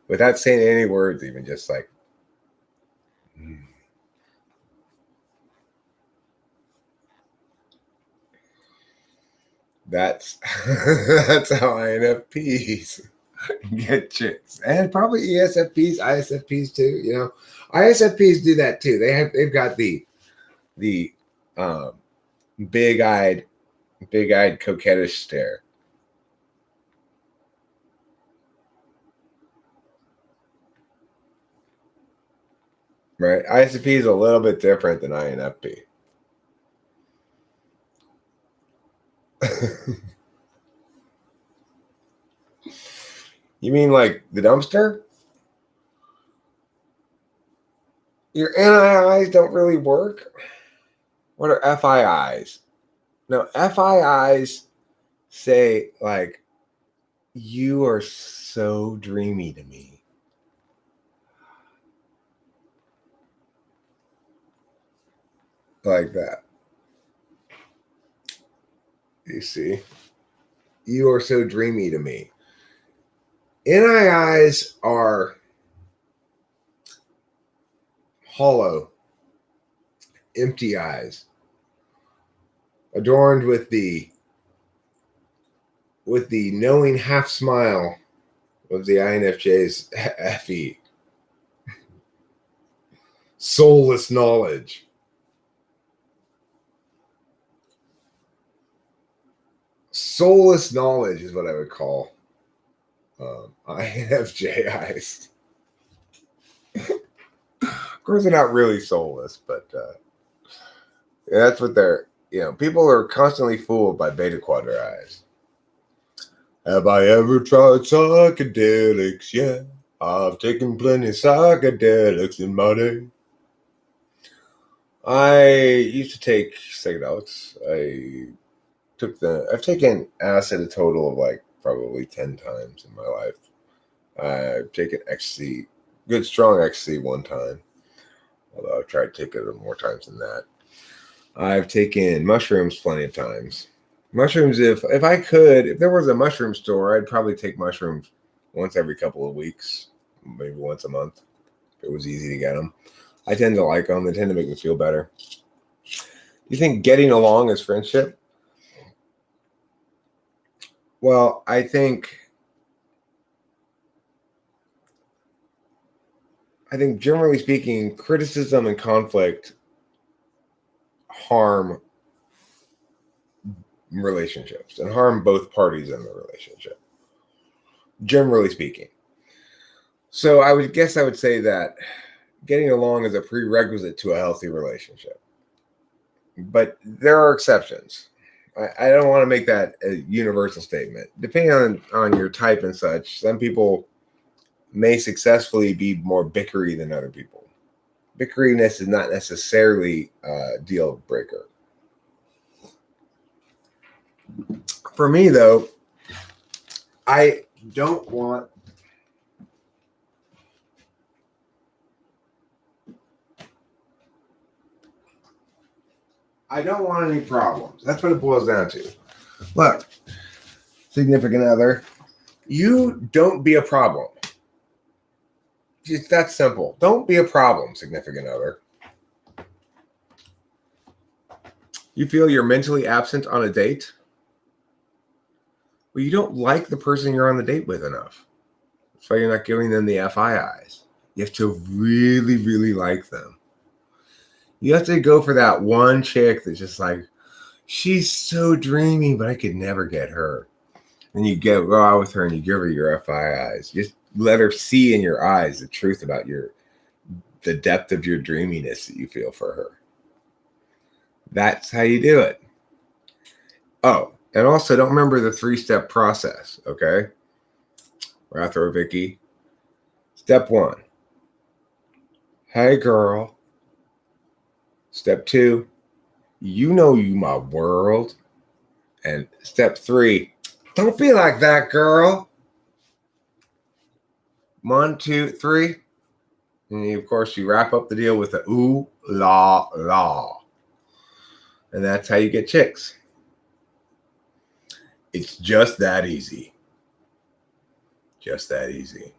Without saying any words, even just like, mm. That's that's how INFPs get chicks, and probably ESFPs, ISFPs too. ISFPs do that too. They've got the um, big eyed coquettish stare. Right, ISFP is a little bit different than INFP. You mean like the dumpster? Your NIIs don't really work. What are FIIs? No, FIIs say like, you are so dreamy to me. Like that. You see? You are so dreamy to me. NIIs are hollow, empty eyes, adorned with the knowing half smile of the INFJ's FE. Soulless knowledge. Soulless knowledge is what I would call INFJ eyes. Of course, they're not really soulless, but that's what they're, people are constantly fooled by beta quadra eyes. Have I ever tried psychedelics? Yeah, I've taken plenty of psychedelics in my day. I used to take psychedelics. I've taken acid a total of like probably 10 times in my life. I've taken ecstasy, good strong ecstasy one time, although I've tried to take it more times than that. I've taken mushrooms plenty of times. Mushrooms, if there was a mushroom store, I'd probably take mushrooms once every couple of weeks, maybe once a month. It was easy to get them. I tend to like them. They tend to make me feel better. Do you think getting along is friendship? Well, I think generally speaking, criticism and conflict harm relationships and harm both parties in the relationship, generally speaking. So I would say that getting along is a prerequisite to a healthy relationship. But there are exceptions. I don't want to make that a universal statement. Depending on your type and such, some people may successfully be more bickery than other people. Bickeriness is not necessarily a deal breaker. For me, though, I don't want any problems. That's what it boils down to. Look, significant other, you don't be a problem. It's that simple. Don't be a problem, significant other. You feel you're mentally absent on a date? Well, you don't like the person you're on the date with enough. That's why you're not giving them the FIIs. You have to really, really like them. You have to go for that one chick that's just like, she's so dreamy, but I could never get her. And you go out with her and you give her your FIIs. Just let her see in your eyes the truth about the depth of your dreaminess that you feel for her. That's how you do it. Oh, and also don't remember the 3-step process, okay? Rather or Vicky. Step 1. Hey, girl. Step 2. You know you my world. And step 3. Don't be like that, girl. 1, 2, 3. And of course, you wrap up the deal with the ooh, la, la. And that's how you get chicks. It's just that easy. Just that easy.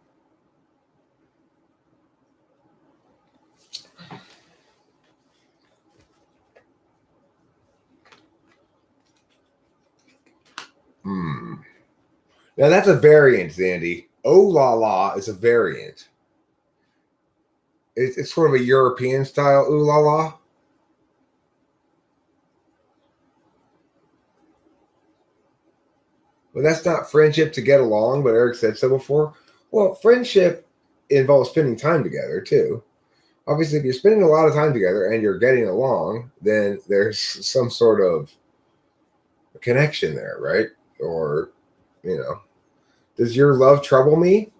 Now that's a variant, Zandy. Oh la la is a variant. It's sort of a European style ooh la la. Well, that's not friendship to get along, but Eric said so before. Well, friendship involves spending time together too. Obviously, if you're spending a lot of time together and you're getting along, then there's some sort of connection there, right? Or, does your love trouble me?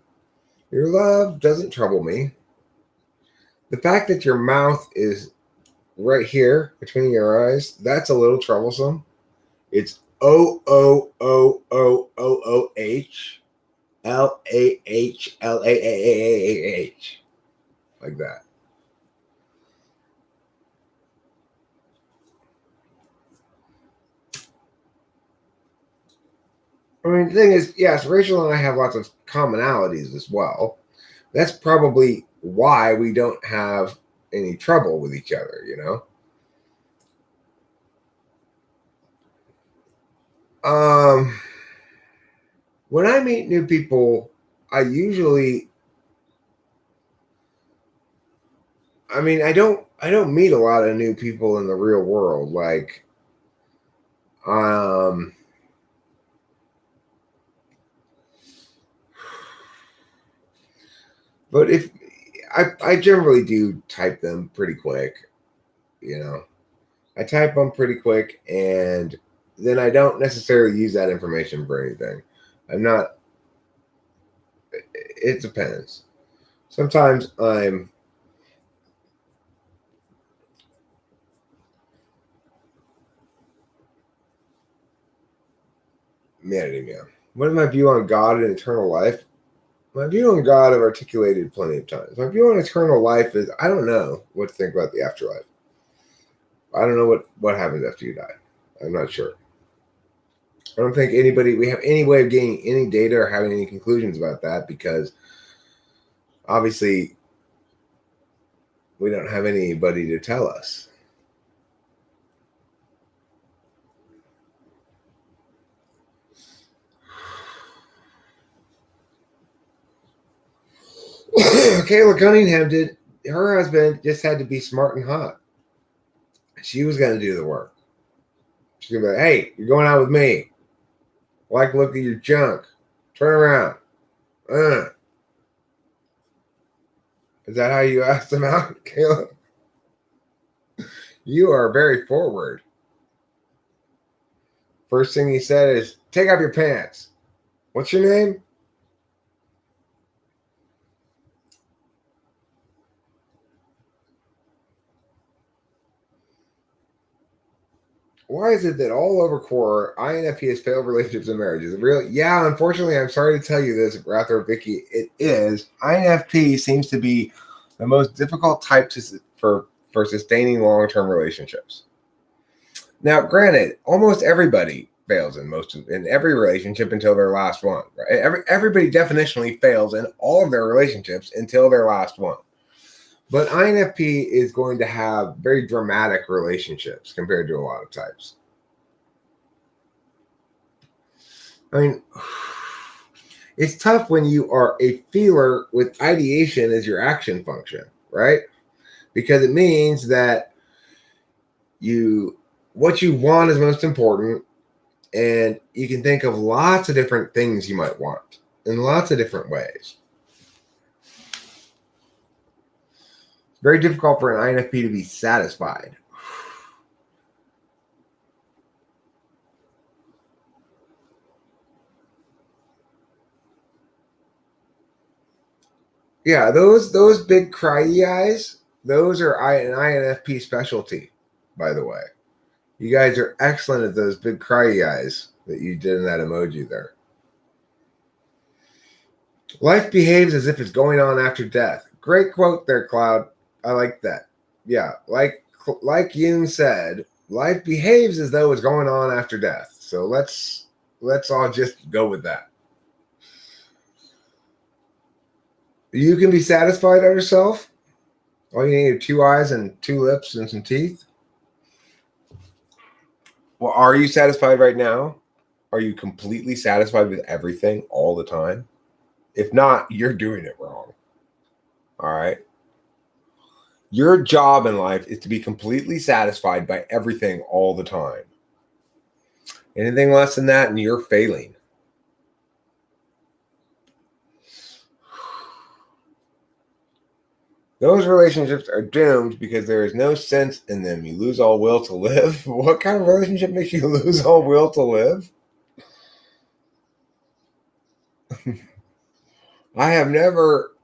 Your love doesn't trouble me. The fact that your mouth is right here between your eyes, that's a little troublesome. It's OOOOOOH LAHLAAAH, like that. I mean, the thing is, yes, Rachel and I have lots of commonalities as well. That's probably why we don't have any trouble with each other, you know? When I meet new people, I usually, I mean, I don't meet a lot of new people in the real world. Like, um, but if I generally do type them pretty quick, you know, I type them pretty quick, and then I don't necessarily use that information for anything. I'm not. It depends. Sometimes I'm humanity, man. What is my view on God and eternal life? My view on God I've articulated plenty of times. My view on eternal life is I don't know what to think about the afterlife. I don't know what happens after you die. I'm not sure. I don't think we have any way of getting any data or having any conclusions about that because obviously we don't have anybody to tell us. Kayla Cunningham did. Her husband just had to be smart and hot. She was going to do the work. She's going to be like, hey, you're going out with me. Like, look at your junk. Turn around. Is that how you asked them out, Kayla? You are very forward. First thing he said is, take off your pants. What's your name? Why is it that all over core INFP has failed relationships and marriages? Really? Yeah, unfortunately, I'm sorry to tell you this, Rather Vicky. It is. INFP seems to be the most difficult type for sustaining long-term relationships. Now, granted, almost everybody fails in every relationship until their last one. Right? Everybody definitionally fails in all of their relationships until their last one. But INFP is going to have very dramatic relationships compared to a lot of types. I mean, it's tough when you are a feeler with ideation as your action function, right? Because it means that what you want is most important, and you can think of lots of different things you might want in lots of different ways. It's very difficult for an INFP to be satisfied. Yeah, those big cryy eyes, those are an INFP specialty, by the way. You guys are excellent at those big cryy eyes that you did in that emoji there. Life behaves as if it's going on after death. Great quote there, Cloud. I like that. Yeah, like Yoon said, life behaves as though it's going on after death. So let's all just go with that. You can be satisfied of yourself. All you need are two eyes and two lips and some teeth. Well, are you satisfied right now? Are you completely satisfied with everything all the time? If not, you're doing it wrong. All right. Your job in life is to be completely satisfied by everything all the time. Anything less than that, and you're failing. Those relationships are doomed because there is no sense in them. You lose all will to live. What kind of relationship makes you lose all will to live? I have never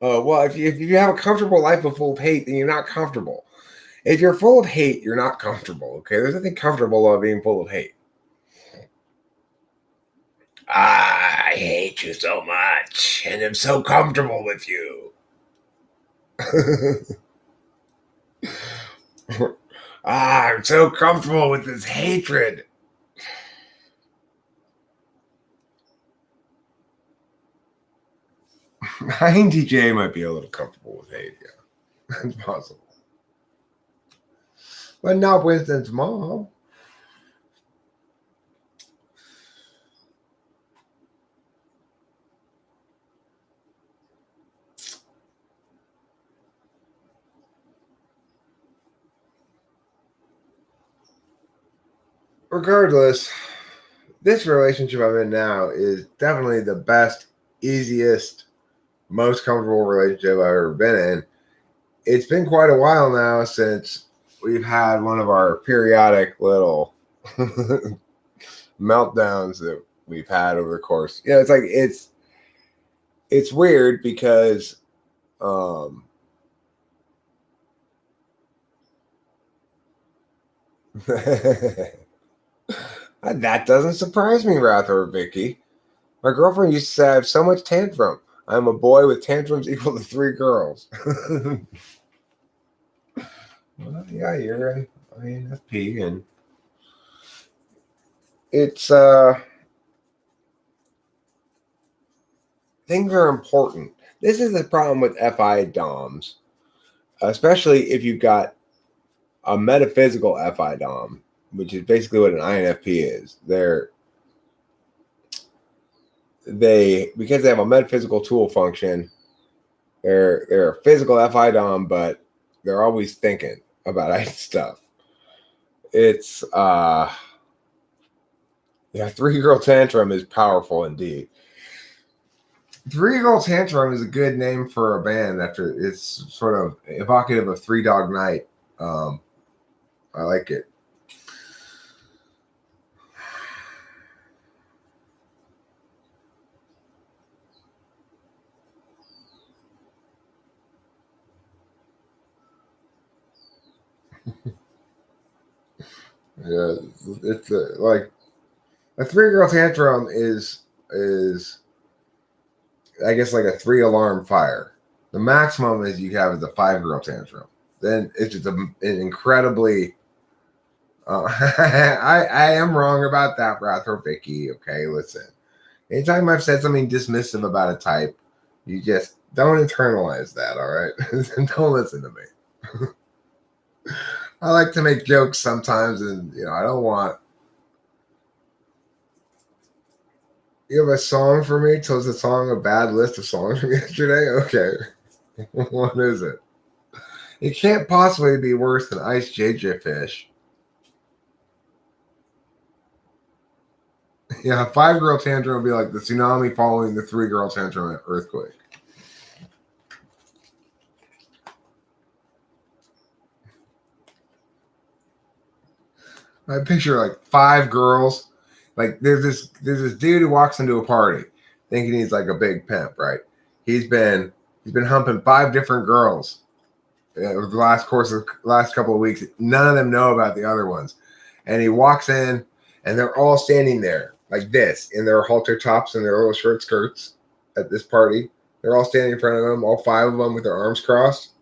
Well, if you have a comfortable life but full of hate, then you're not comfortable. If you're full of hate, you're not comfortable. Okay, there's nothing comfortable about being full of hate. I hate you so much, and I'm so comfortable with you. I'm so comfortable with this hatred. INTJ might be a little comfortable with hate, yeah. That's possible. But not Winston's mom. Regardless, this relationship I'm in now is definitely the best, easiest, most comfortable relationship I've ever been in. It's been quite a while now since we've had one of our periodic little meltdowns that we've had over the course. It's like it's weird because um that doesn't surprise me, Rather Vicky. My girlfriend used to say I have so much tantrum. I'm a boy with tantrums equal to 3 girls. Well, yeah, you're an INFP, and it's things are important. This is the problem with FI DOMs, especially if you've got a metaphysical FI DOM, which is basically what an INFP is. They because they have a metaphysical tool function, they're a physical FI DOM, but they're always thinking about stuff. It's yeah, 3 girl tantrum is powerful indeed. 3 girl tantrum is a good name for a band after it's sort of evocative of Three Dog Night. I like it. Yeah, it's like a 3 girl tantrum is I guess like a 3 alarm fire. The maximum is you have is a 5 girl tantrum. Then it's just an incredibly. I am wrong about that, Rather Vicky. Okay, listen. Anytime I've said something dismissive about a type, you just don't internalize that. All right, don't listen to me. I like to make jokes sometimes, and I don't want. You have a song for me? So it's a song, a bad list of songs from yesterday? Okay. What is it? It can't possibly be worse than Ice JJ Fish. Yeah, 5 girl tantrum would be like the tsunami following the 3 girl tantrum earthquake. I picture like 5 girls. Like there's this dude who walks into a party thinking he's like a big pimp, right? He's been humping 5 different girls over the last couple of weeks. None of them know about the other ones, and he walks in, and they're all standing there like this in their halter tops and their little short skirts at this party. They're all standing in front of him, all 5 of them with their arms crossed.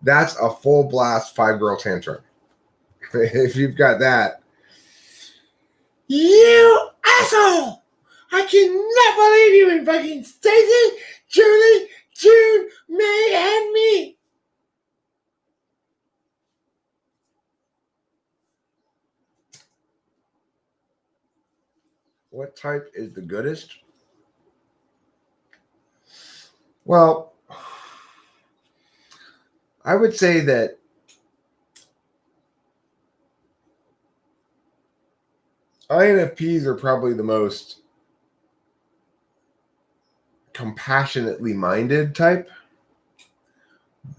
That's a full blast 5 girl tantrum. If you've got that, you asshole! I cannot believe you in fucking Stacy, Julie, June, May, and me. What type is the goodest? Well, I would say that INFPs are probably the most compassionately minded type,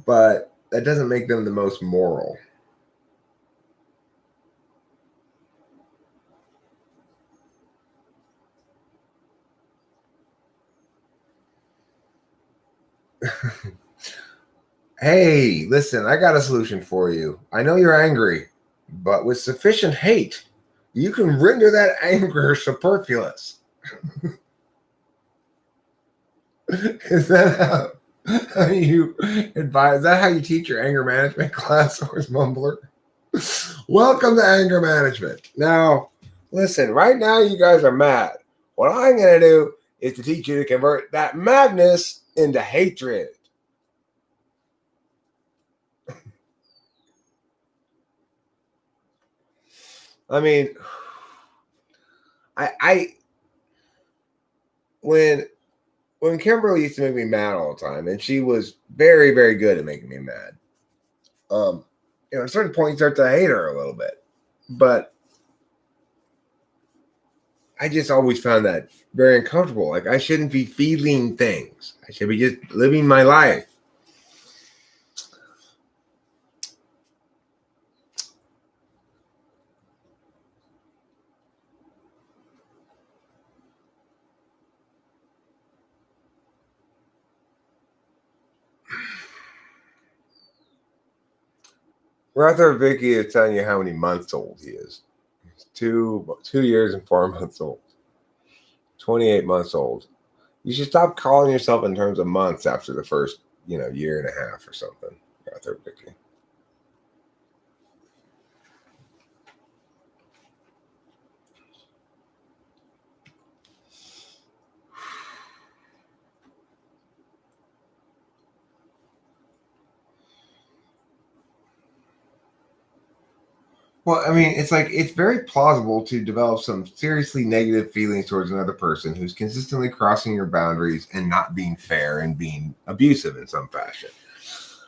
but that doesn't make them the most moral. Hey, listen, I got a solution for you. I know you're angry, but with sufficient hate, you can render that anger superfluous. Is that how you advise? Is that how you teach your anger management class, or is Mumbler? Welcome to anger management. Now, listen, right now you guys are mad. What I'm going to do is to teach you to convert that madness into hatred. I mean, I when Kimberly used to make me mad all the time, and she was very, very good at making me mad. At a certain point, you start to hate her a little bit, but I just always found that very uncomfortable. Like, I shouldn't be feeling things. I should be just living my life. Rather, Vicky is telling you how many months old he is. He's 2 years and 4 months old. 28 months old. You should stop calling yourself in terms of months after the first, year and a half or something. Rather, Vicky. Well, I mean, it's very plausible to develop some seriously negative feelings towards another person who's consistently crossing your boundaries and not being fair and being abusive in some fashion.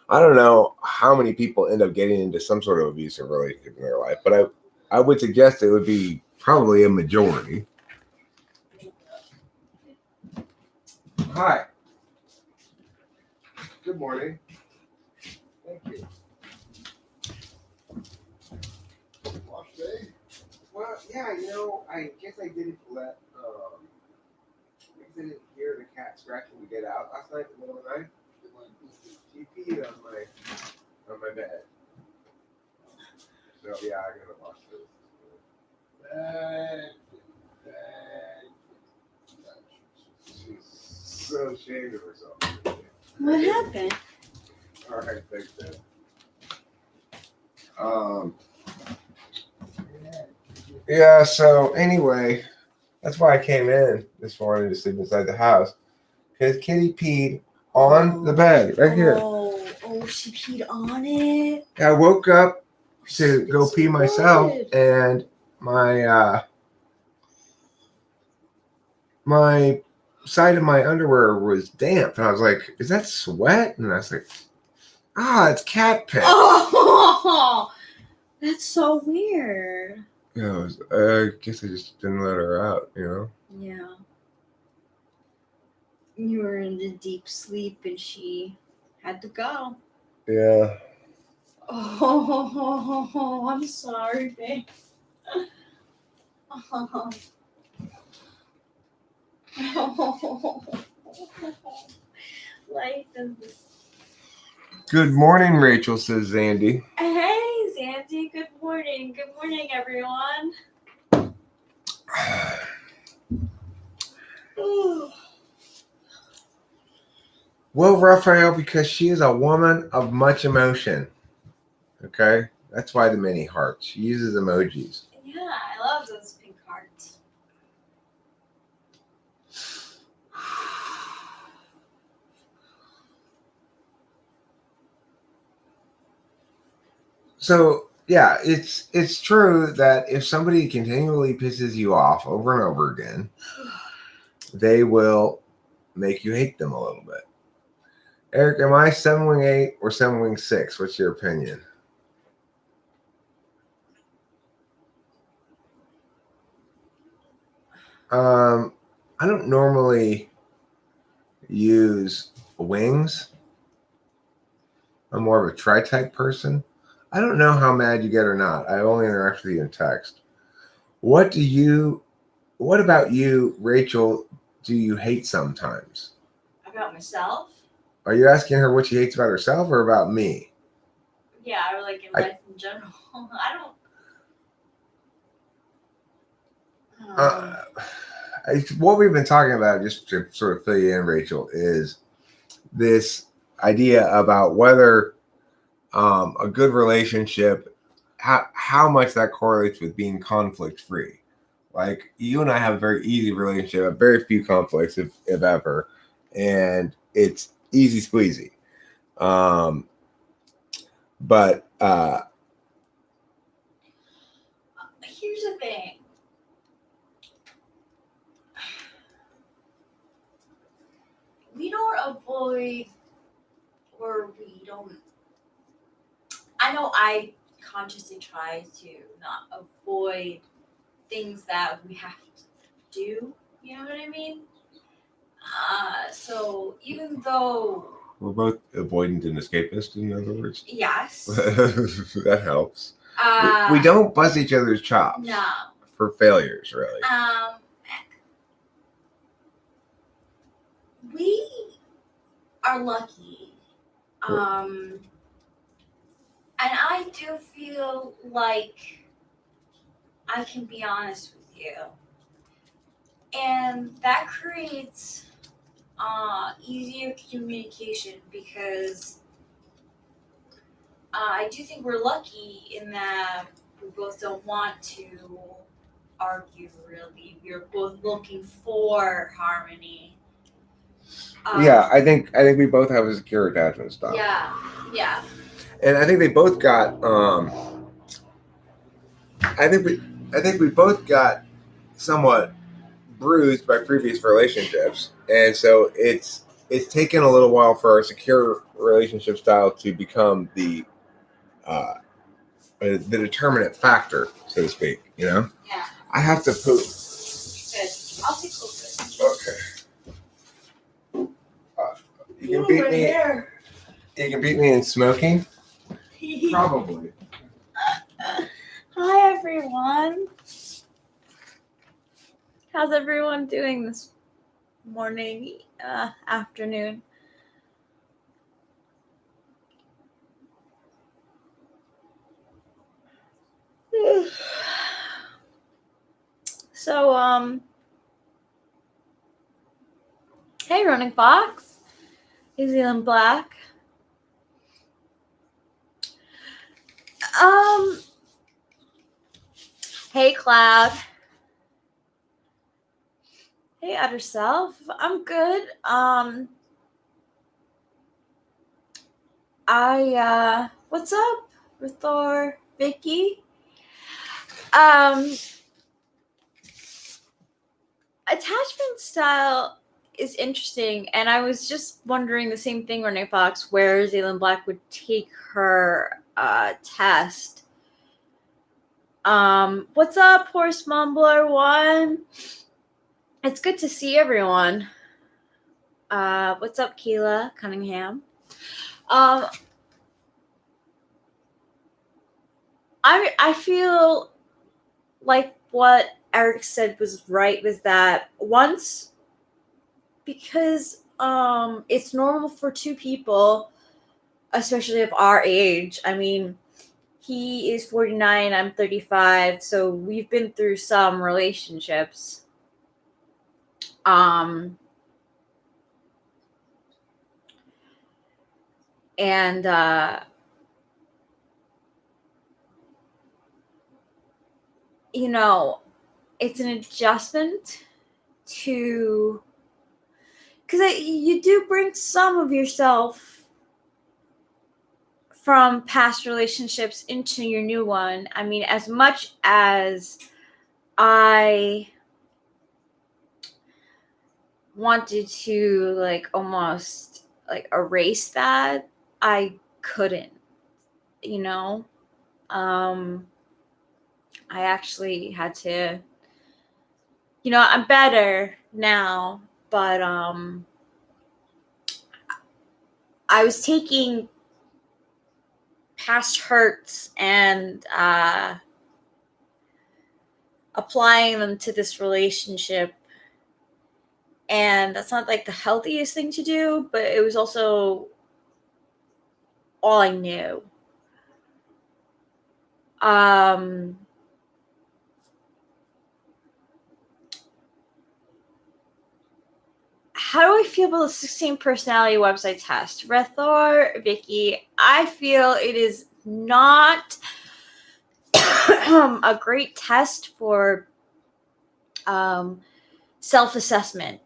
I don't know how many people end up getting into some sort of abusive relationship in their life, but I would suggest it would be probably a majority. Hi. Good morning. Thank you. Wash day? Well, yeah, I guess I didn't I didn't hear the cat scratching to get out last night in the middle of the night. She peed on my bed. So yeah, I gotta wash this. She's so ashamed of herself. What happened? All right, thanks, Dad. Yeah, so anyway, that's why I came in this morning to sleep inside the house. Because Kitty peed on the bed right here. Oh, she peed on it. I woke up to go pee myself, and my my side of my underwear was damp, and I was like, "Is that sweat?" And I was like, it's cat piss. Oh, that's so weird. Yeah, I guess I just didn't let her out, Yeah. You were in the deep sleep and she had to go. Yeah. Oh, I'm sorry, babe. Oh. Life is... Good morning, Rachel, says Zandy. Hey, Zandy. Good morning. Good morning, everyone. Well, Raphael, because she is a woman of much emotion. Okay? That's why the mini hearts. She uses emojis. Yeah, I love those pink hearts. So, yeah, it's true that if somebody continually pisses you off over and over again, they will make you hate them a little bit. Eric, am I 7 wing 8 or 7 wing 6? What's your opinion? I don't normally use wings. I'm more of a tri-type person. I don't know how mad you get or not. I only interact with you in text. What about you, Rachel, do you hate sometimes? About myself? Are you asking her what she hates about herself or about me? Yeah, or like in life in general. I don't. What we've been talking about, just to sort of fill you in, Rachel, is this idea about whether a good relationship, how much that correlates with being conflict free. Like you and I have a very easy relationship, have very few conflicts, if ever, and it's easy squeezy. But Here's the thing. We don't avoid, or we don't. I know I consciously try to not avoid things that we have to do. You know what I mean? So even though we're both avoidant and escapist, in other words. Yes. That helps. We don't bust each other's chops. No. For failures, really. We are lucky. And I do feel like I can be honest with you. And that creates easier communication because I do think we're lucky in that we both don't want to argue really. We're both looking for harmony. Yeah, I think we both have a secure attachment style. Yeah. And I think they both got I think we both got somewhat bruised by previous relationships. And so it's taken a little while for our secure relationship style to become the determinant factor, so to speak, you know? Yeah. I have to poop. Good. I'll take a bit. Okay. You can beat me. You can beat me in smoking? Probably. Hi, everyone. How's everyone doing this morning, afternoon? So, hey, Running Fox, New Zealand Black. Hey, Cloud. Hey, Utter Self. I'm good. What's up, Rithor, Vicky? Attachment style is interesting, and I was just wondering the same thing, Renee Fox, where Zealand Black would take her test. What's up, Horse Mumbler One? It's good to see everyone. What's up, Keela Cunningham? I feel like what Eric said was right, was that once, because it's normal for two people, especially of our age. I mean, he is 49, I'm 35, so we've been through some relationships. And you know, it's an adjustment to, because you do bring some of yourself from past relationships into your new one. I mean, as much as I wanted to like almost like erase that, I couldn't, you know. I actually had to, you know, I'm better now, but I was taking past hurts and applying them to this relationship, And that's not like the healthiest thing to do, but it was also all I knew. How do I feel about the 16 personality website test? Rethor, Vicky, I feel it is not a great test for self-assessment.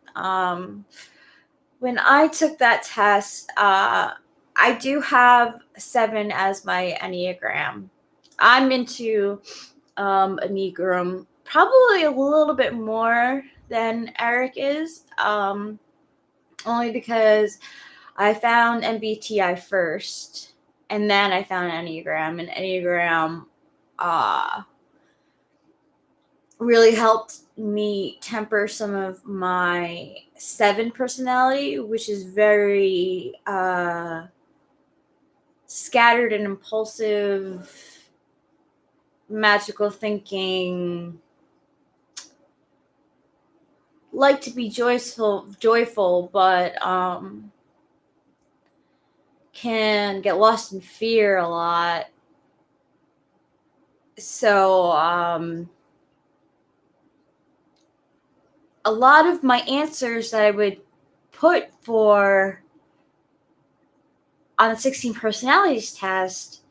When I took that test, I do have 7 as my Enneagram. I'm into Enneagram probably a little bit more than Eric is, only because I found MBTI first, and then I found Enneagram, and Enneagram really helped me temper some of my 7 personality, which is very scattered and impulsive, magical thinking, like to be joyful, but can get lost in fear a lot. So a lot of my answers that I would put for on the 16 personalities test,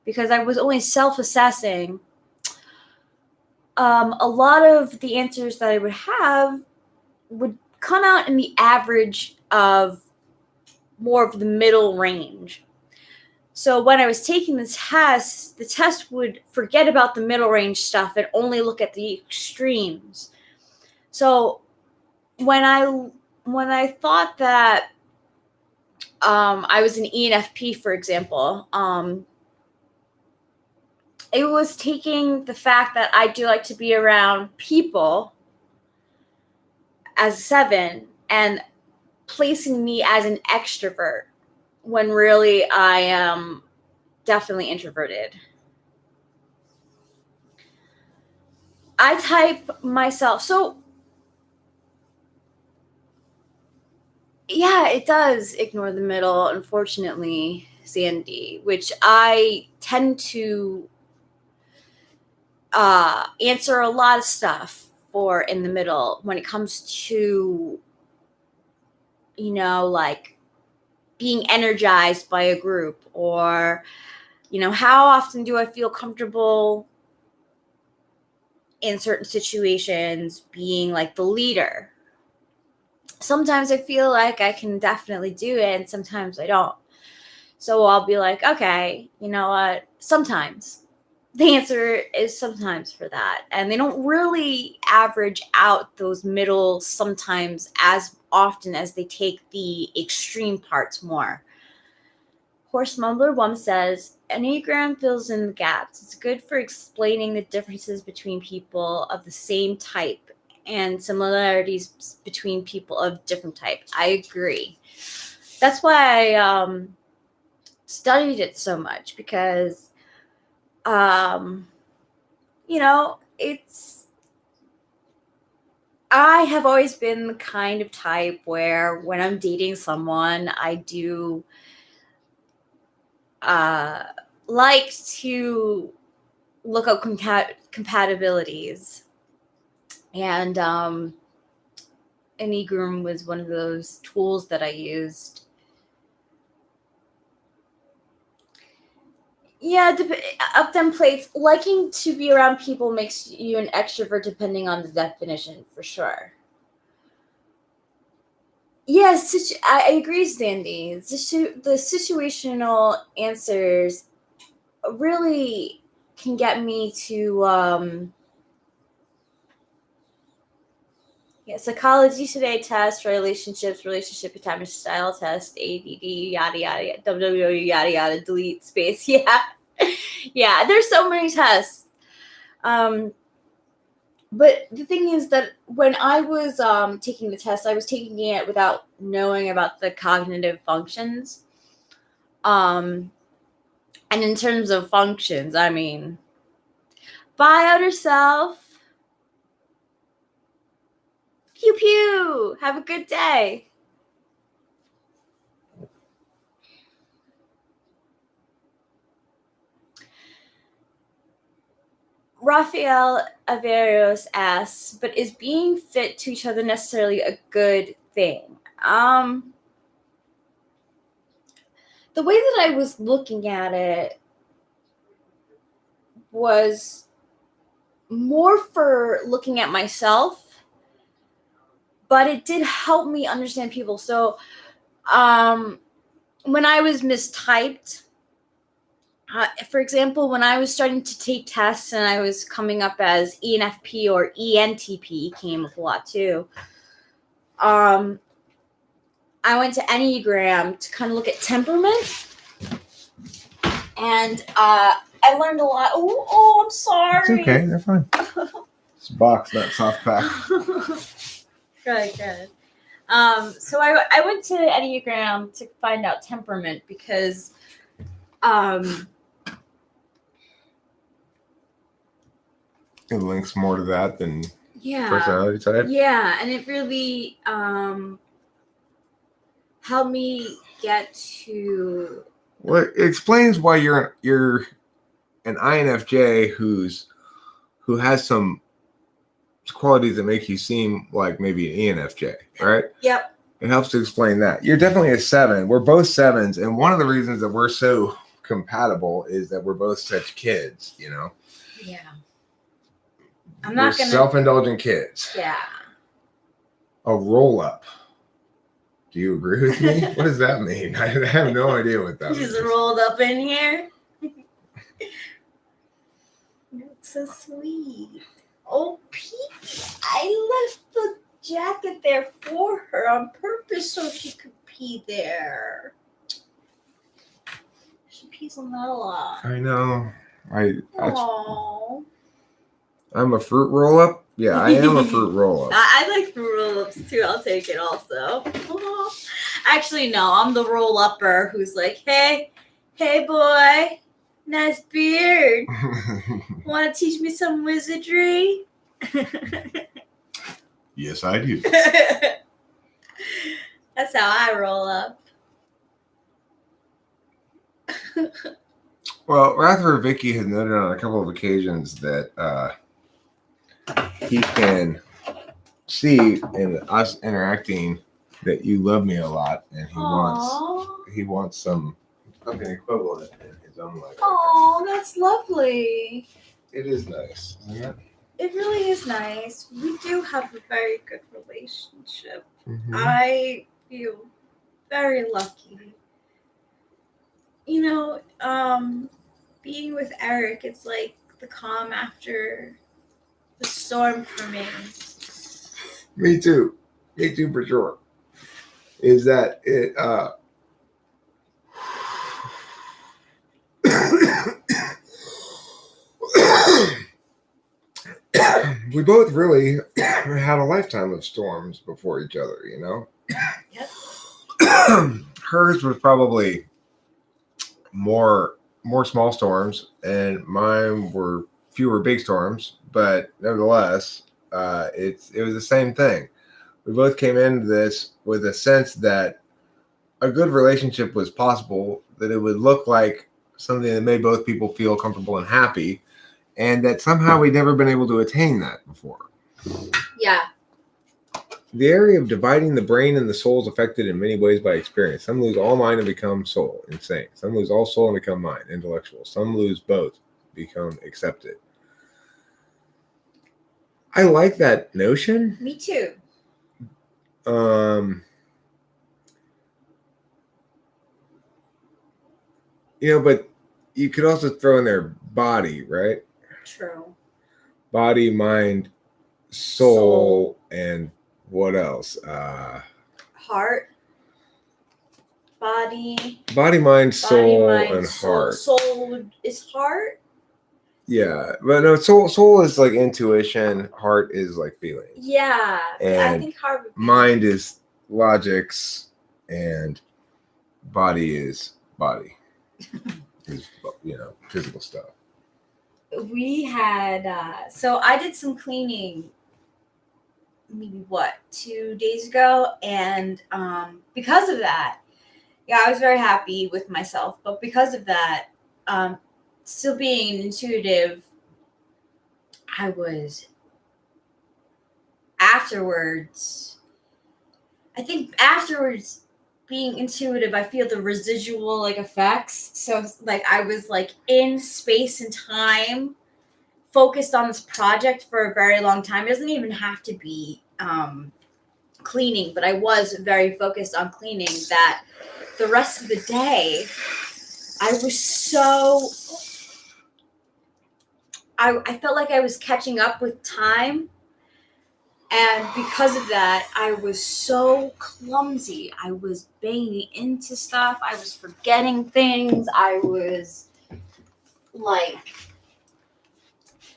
because I was only self-assessing, a lot of the answers that I would have would come out in the average of more of the middle range. So when I was taking the test would forget about the middle range stuff and only look at the extremes. So when I thought that I was an ENFP, for example, it was taking the fact that I do like to be around people as a 7 and placing me as an extrovert when really I am definitely introverted. I type myself. So, yeah, it does ignore the middle, unfortunately, Sandy, which I tend to answer a lot of stuff for in the middle when it comes to, like being energized by a group, or, how often do I feel comfortable in certain situations being like the leader. Sometimes I feel like I can definitely do it, and sometimes I don't. So I'll be like, okay, you know what? Sometimes. The answer is sometimes for that. And they don't really average out those middle sometimes as often as they take the extreme parts more. Horse Mumbler 1 says, Enneagram fills in the gaps. It's good for explaining the differences between people of the same type and similarities between people of different type. I agree. That's why I studied it so much, because, it's, I have always been the kind of type where when I'm dating someone, I do like to look up compatibilities. And Enneagram was one of those tools that I used. Yeah, up them plates. Liking to be around people makes you an extrovert, depending on the definition, for sure. Yes, I agree, Sandy. The situational answers really can get me to Psychology Today test, relationships, relationship attachment style test, ADD, yada yada, WWW, yada yada, delete space. Yeah, yeah. There's so many tests. But the thing is that when I was taking the test, I was taking it without knowing about the cognitive functions. And in terms of functions, I mean, by outer self, you Pew pew. Have a good day. Rafael Averos asks, but is being fit to each other necessarily a good thing? The way that I was looking at it was more for looking at myself, but it did help me understand people. So, when I was mistyped, for example, when I was starting to take tests and I was coming up as ENFP or ENTP, came up a lot too. I went to Enneagram to kind of look at temperament, and I learned a lot. Oh, I'm sorry. It's okay, they're fine. It's box, not soft pack. Good. So I went to Enneagram to find out temperament because It links more to that than yeah, personality type. Yeah, and it really helped me get to. Well, it explains why you're an INFJ who has some qualities that make you seem like maybe an ENFJ, right? Yep. It helps to explain that. You're definitely a 7. We're both 7s, and one of the reasons that we're so compatible is that we're both such kids, you know? Yeah. We're self-indulgent kids. Yeah. A roll-up. Do you agree with me? What does that mean? I have no idea what that means. Just rolled up in here. That's so sweet. Oh, Pete, I left the jacket there for her on purpose so she could pee there. She pees on that a lot. I know. Aww. I'm a fruit roll-up? Yeah, I am a fruit roll-up. I like fruit roll-ups too. I'll take it also. Actually, no, I'm the roll-upper who's like, hey boy, nice beard. Want to teach me some wizardry? Yes, I do. That's how I roll up. Well, Rathor Vicky has noted on a couple of occasions that he can see in us interacting that you love me a lot, and he wants something equivalent in his own life. Oh, that's lovely. It is nice, isn't it? It really is nice. We do have a very good relationship. Mm-hmm. I feel very lucky. You know, being with Eric, it's like the calm after the storm for me. Me too for sure. Is that it? We both really had a lifetime of storms before each other, you know? Yep. Hers was probably more small storms, and mine were fewer big storms, but nevertheless, it was the same thing. We both came into this with a sense that a good relationship was possible, that it would look like something that made both people feel comfortable and happy, and that somehow we'd never been able to attain that before. Yeah. The area of dividing the brain and the soul is affected in many ways by experience. Some lose all mind and become soul, insane. Some lose all soul and become mind, intellectual. Some lose both, become accepted. I like that notion. Me too. But you could also throw in there body, right? True. Body, mind, soul. And what else? Heart. Body, mind, soul, and heart. Soul is heart? Yeah, but no, soul is like intuition. Heart is like feeling. Yeah, and I think heart would be. Mind is logics, and body is body. Is physical stuff. We had so I did some cleaning maybe 2 days ago, and because of that, yeah, I was very happy with myself. But because of that, um, still being intuitive, I was afterwards. I think afterwards, being intuitive, I feel the residual like effects. So like I was like in space and time, focused on this project for a very long time. It doesn't even have to be cleaning, but I was very focused on cleaning that the rest of the day I was so I felt like I was catching up with time, and because of that I was so clumsy. I was banging into stuff, I was forgetting things, I was like,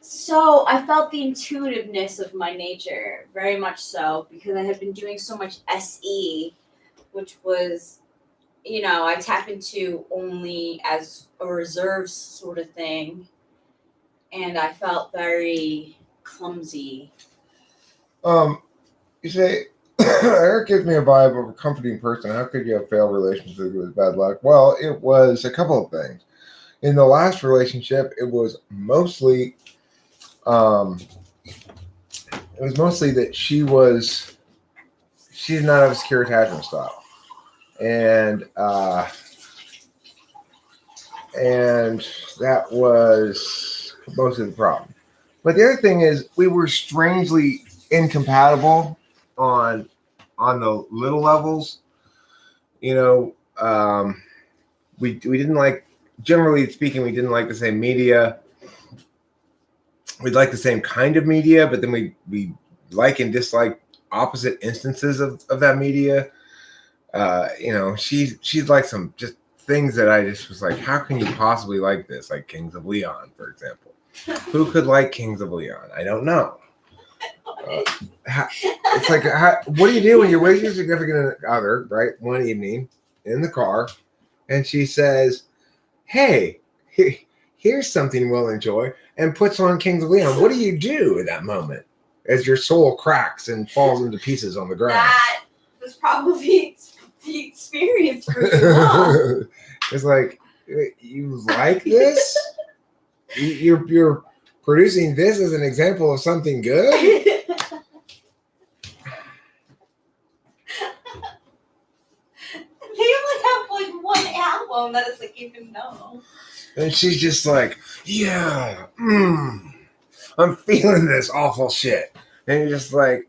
so I felt the intuitiveness of my nature very much so because I had been doing so much SE, which was, I tap into only as a reserve sort of thing, and I felt very clumsy. You say Eric gives me a vibe of a comforting person. How could you have failed relationships with bad luck? Well, it was a couple of things. In the last relationship, um, it was mostly that she did not have a secure attachment style, and and that was most of the problem. But the other thing is we were strangely incompatible on the little levels. You know, we didn't like, generally speaking, we didn't like the same media. We'd like the same kind of media, but then we like and dislike opposite instances of that media. She's like some just things that I just was like, how can you possibly like this? Like Kings of Leon, for example. Who could like Kings of Leon? I don't know. It's like, what do you do when you're with your significant other, right? One evening in the car, and she says, "Hey, here's something we'll enjoy," and puts on Kings of Leon. What do you do in that moment as your soul cracks and falls into pieces on the ground? That was probably the experience for you, huh? It's like, you like this? You're producing this as an example of something good? They only have like one album that is like even known. And she's just like, yeah, I'm feeling this awful shit. And you're just like,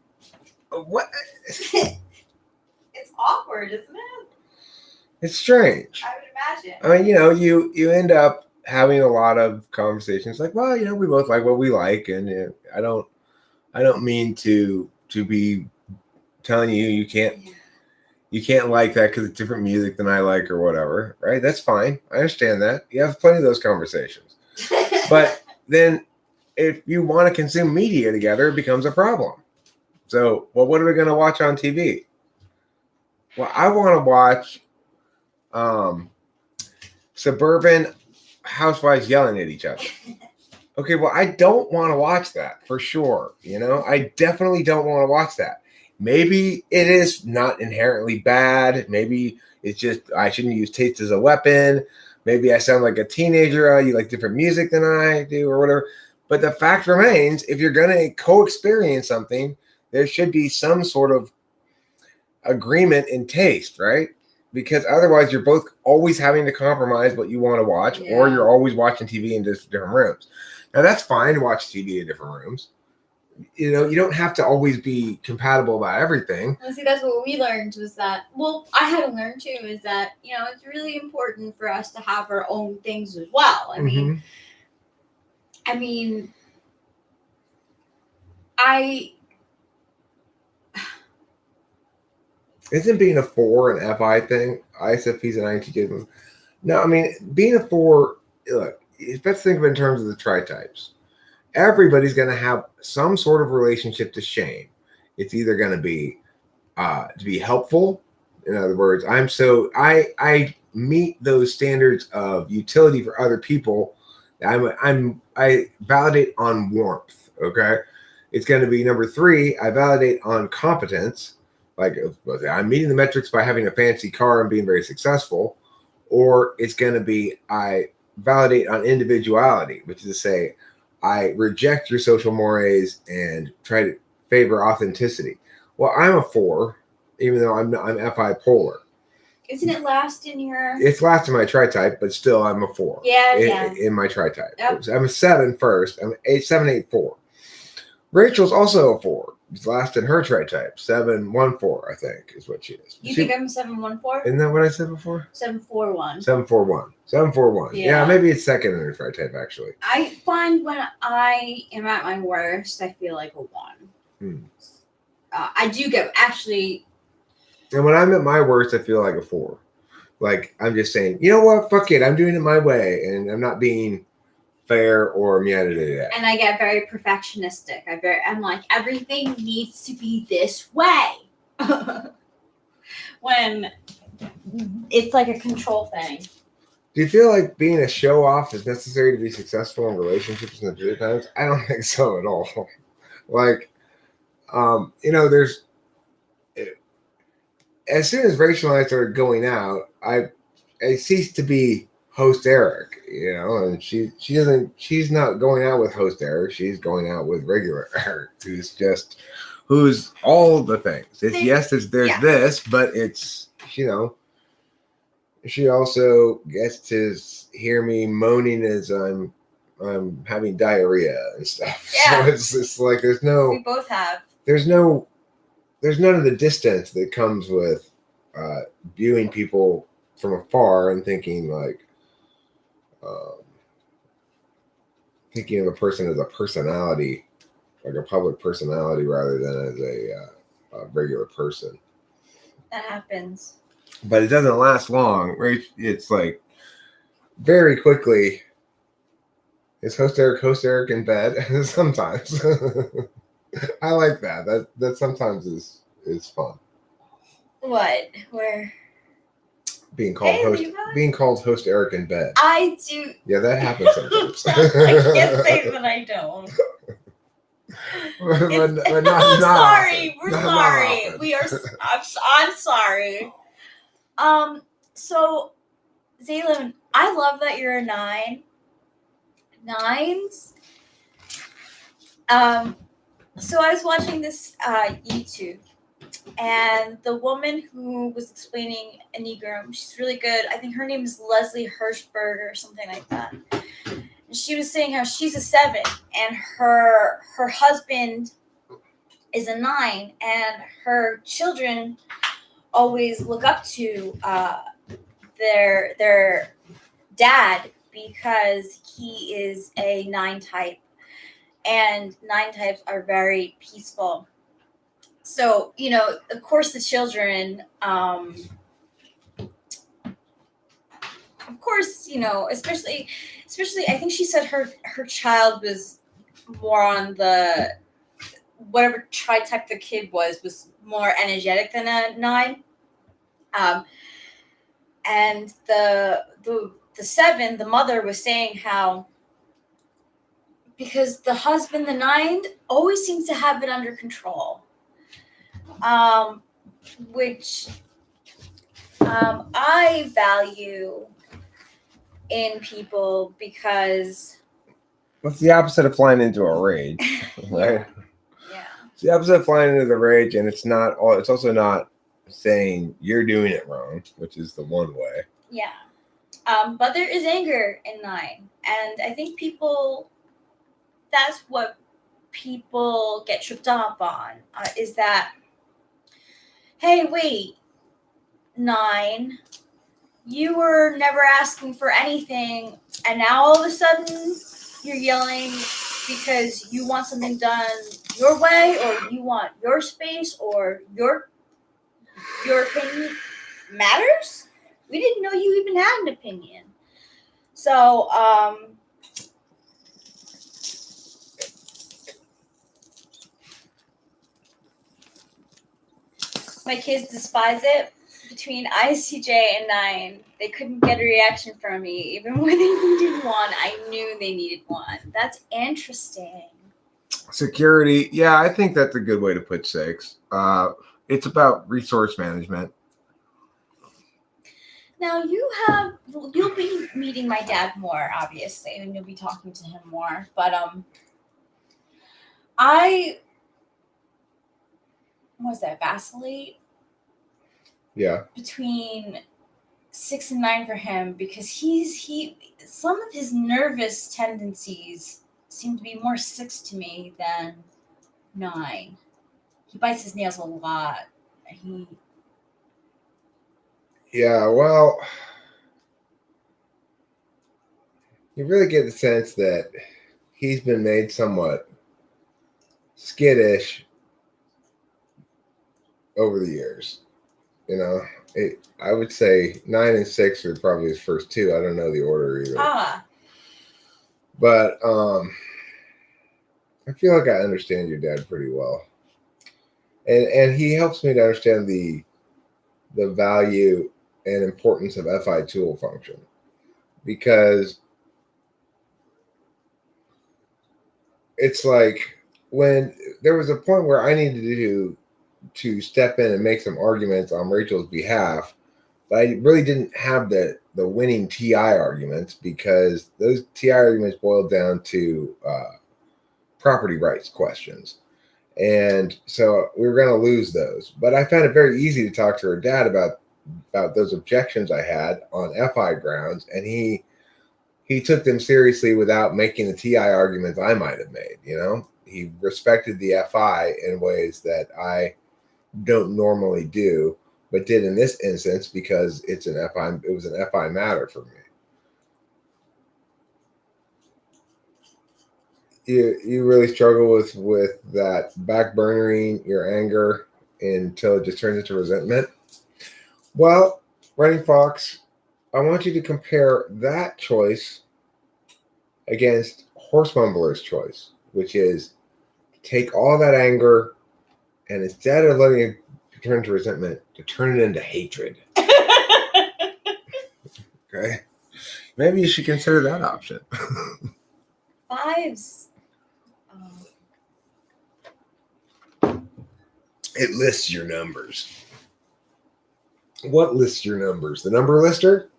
what? It's awkward, isn't it? It's strange. I would imagine. I mean, you end up having a lot of conversations like, well, we both like what we like, and I don't mean to be telling you can't like that because it's different music than I like or whatever, right? That's fine. I understand that. You have plenty of those conversations. But then if you want to consume media together, it becomes a problem. So, well, what are we going to watch on TV? Well, I want to watch suburban housewives yelling at each other. Okay, well, I don't want to watch that for sure. I definitely don't want to watch that. Maybe it is not inherently bad. Maybe it's just I shouldn't use taste as a weapon. Maybe I sound like a teenager. You like different music than I do or whatever. But the fact remains, if you're going to co-experience something, there should be some sort of agreement in taste, right? Because otherwise you're both always having to compromise what you want to watch, or you're always watching TV in different rooms. Now, that's fine to watch TV in different rooms. You don't have to always be compatible about everything. Well, see, that's what we learned was that, well, I had to learn too, is that, it's really important for us to have our own things as well. I mean, Isn't being a 4 an FI thing? ISFPs and INTJs. No, I mean, being a 4, look, let's think of it in terms of the tri-types. Everybody's going to have some sort of relationship to shame. It's either going to be helpful. In other words, I meet those standards of utility for other people. I validate on warmth. Okay. It's going to be number 3, I validate on competence. Like I'm meeting the metrics by having a fancy car and being very successful. Or it's going to be I validate on individuality, which is to say I reject your social mores and try to favor authenticity. Well, I'm a 4, even though I'm FI polar. Isn't it last in your? It's last in my tri-type, but still I'm a 4. Yeah. In my tri-type. Yep. I'm a 7 first. I'm 7, 8, 4. Rachel's also a 4. It's last in her tri-type. 7, 1, 4, I think, is what she is. You think I'm a 714? Isn't that what I said before? 741. 741. 741. Yeah, maybe it's second in her tri-type, actually. I find when I am at my worst, I feel like a 1. I do get, actually. And when I'm at my worst, I feel like a 4. Like, I'm just saying, you know what? Fuck it. I'm doing it my way. And I'm not being fair or meandering. And I get very perfectionistic. I'm like, everything needs to be this way. When it's like a control thing. Do you feel like being a show off is necessary to be successful in relationships in the good times? I don't think so at all. Like, there's, as soon as Rachel and I started going out, I ceased to be host Eric, and she's not going out with host Eric. She's going out with regular Eric, who's all the things. There's this, but it's, she also gets to hear me moaning as I'm having diarrhea and stuff. Yeah. So it's like we both have. There's none of the distance that comes with viewing people from afar and thinking like thinking of a person as a personality, like a public personality, rather than as a regular person. That happens. But it doesn't last long. Right? It's like very quickly. Is host Eric in bed? Sometimes. I like that. That sometimes is fun. What? Where? Being called host Eric in bed. I do. Yeah, that happens sometimes. I can't say that I don't. but not sorry. Often. We're sorry. We are. I'm sorry. So, Zaylin, I love that you're a 9. 9s. So I was watching this YouTube, and the woman who was explaining Enneagram, she's really good. I think her name is Leslie Hirschberg or something like that. And she was saying how she's a 7, and her husband is a 9, and her children always look up to their dad because he is a 9 type. And 9 types are very peaceful. So, of course, the children, of course, especially, I think she said her child was more on the, whatever tri-type the kid was more energetic than a 9. And the 7, the mother was saying how, because the husband, the 9, always seems to have it under control, which I value in people because... What's the opposite of flying into a rage, right? Yeah. It's the opposite of flying into the rage, and it's also not saying you're doing it wrong, which is the one way. Yeah. But there is anger in 9, and I think that's what people get tripped up on, is that, hey, wait, 9, you were never asking for anything, and now all of a sudden you're yelling because you want something done your way, or you want your space, or your opinion matters? We didn't know you even had an opinion. So, my kids despise it. Between ICJ and 9, they couldn't get a reaction from me. Even when they needed one, I knew they needed one. That's interesting. Security. Yeah, I think that's a good way to put 6. It's about resource management. Now you'll be meeting my dad more, obviously, and you'll be talking to him more. But I what was that, vacillate Yeah. between 6 and 9 for him because he some of his nervous tendencies seem to be more 6 to me than 9. He bites his nails a lot. He Yeah, well, you really get the sense that he's been made somewhat skittish over the years. You know, I would say 9 and 6 are probably his first two. I don't know the order either. But I feel like I understand your dad pretty well, and he helps me to understand the value and importance of FI tool function because it's like when there was a point where I needed to step in and make some arguments on Rachel's behalf, but I really didn't have the winning TI arguments because those TI arguments boiled down to property rights questions. And so we were going to lose those. But I found it very easy to talk to her dad about those objections I had on FI grounds, and he took them seriously without making the TI arguments I might have made. You know, he respected the FI in ways that I don't normally do, but did in this instance because it's an FI. It was an FI matter for me. You really struggle with that back burnering your anger until it just turns into resentment. Well, Running Fox, I want you to compare that choice against Horse Mumbler's choice, which is take all that anger and instead of letting it turn to resentment, to turn it into hatred. Okay? Maybe you should consider that option. 5s. It lists your numbers. What lists your numbers? The number lister?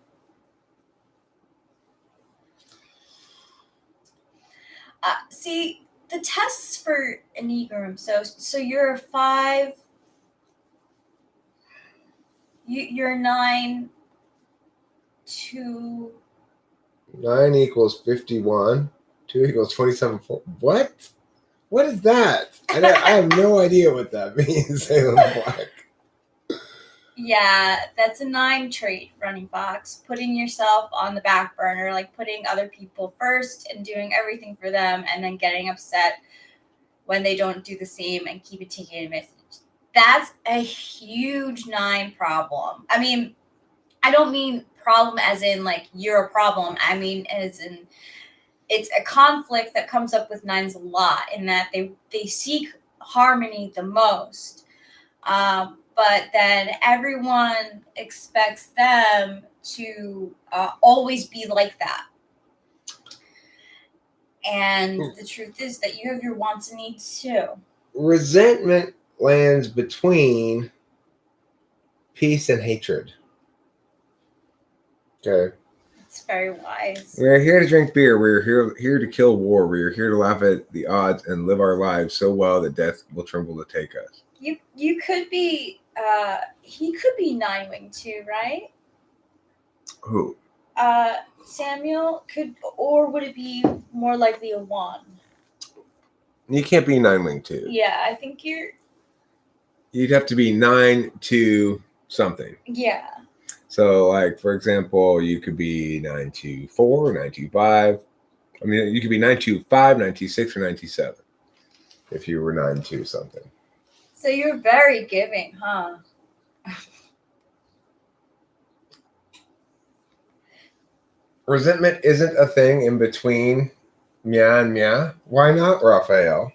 See, the tests for Enneagram. So you're a 5. You're 9 to 9 equals 51. 2 equals 27. 4. What? What is that? I have no idea what that means. Salem Black. Yeah, that's a 9 trait, Running Fox. Putting yourself on the back burner, like putting other people first and doing everything for them, and then getting upset when they don't do the same and keep it taking advantage. That's a huge 9 problem. I mean, I don't mean problem as in like you're a problem. I mean as in it's a conflict that comes up with 9s a lot in that they seek harmony the most. But then everyone expects them to always be like that. And the truth is that you have your wants and needs too. Resentment lands between peace and hatred. Okay. It's very wise. We're here to drink beer. We're here to kill war. We're here to laugh at the odds and live our lives so well that death will tremble to take us. You could be he could be 9-wing too, right? Who? Samuel could, or would it be more likely a 1? You can't be 9-wing too. Yeah, I think you'd have to be 9 to something. Yeah. So, like, for example, you could be 924, 925. I mean, you could be 925, 926, or 927 if you were 9 something. So you're very giving, huh? Resentment isn't a thing in between Mia and Mia. Why not, Raphael?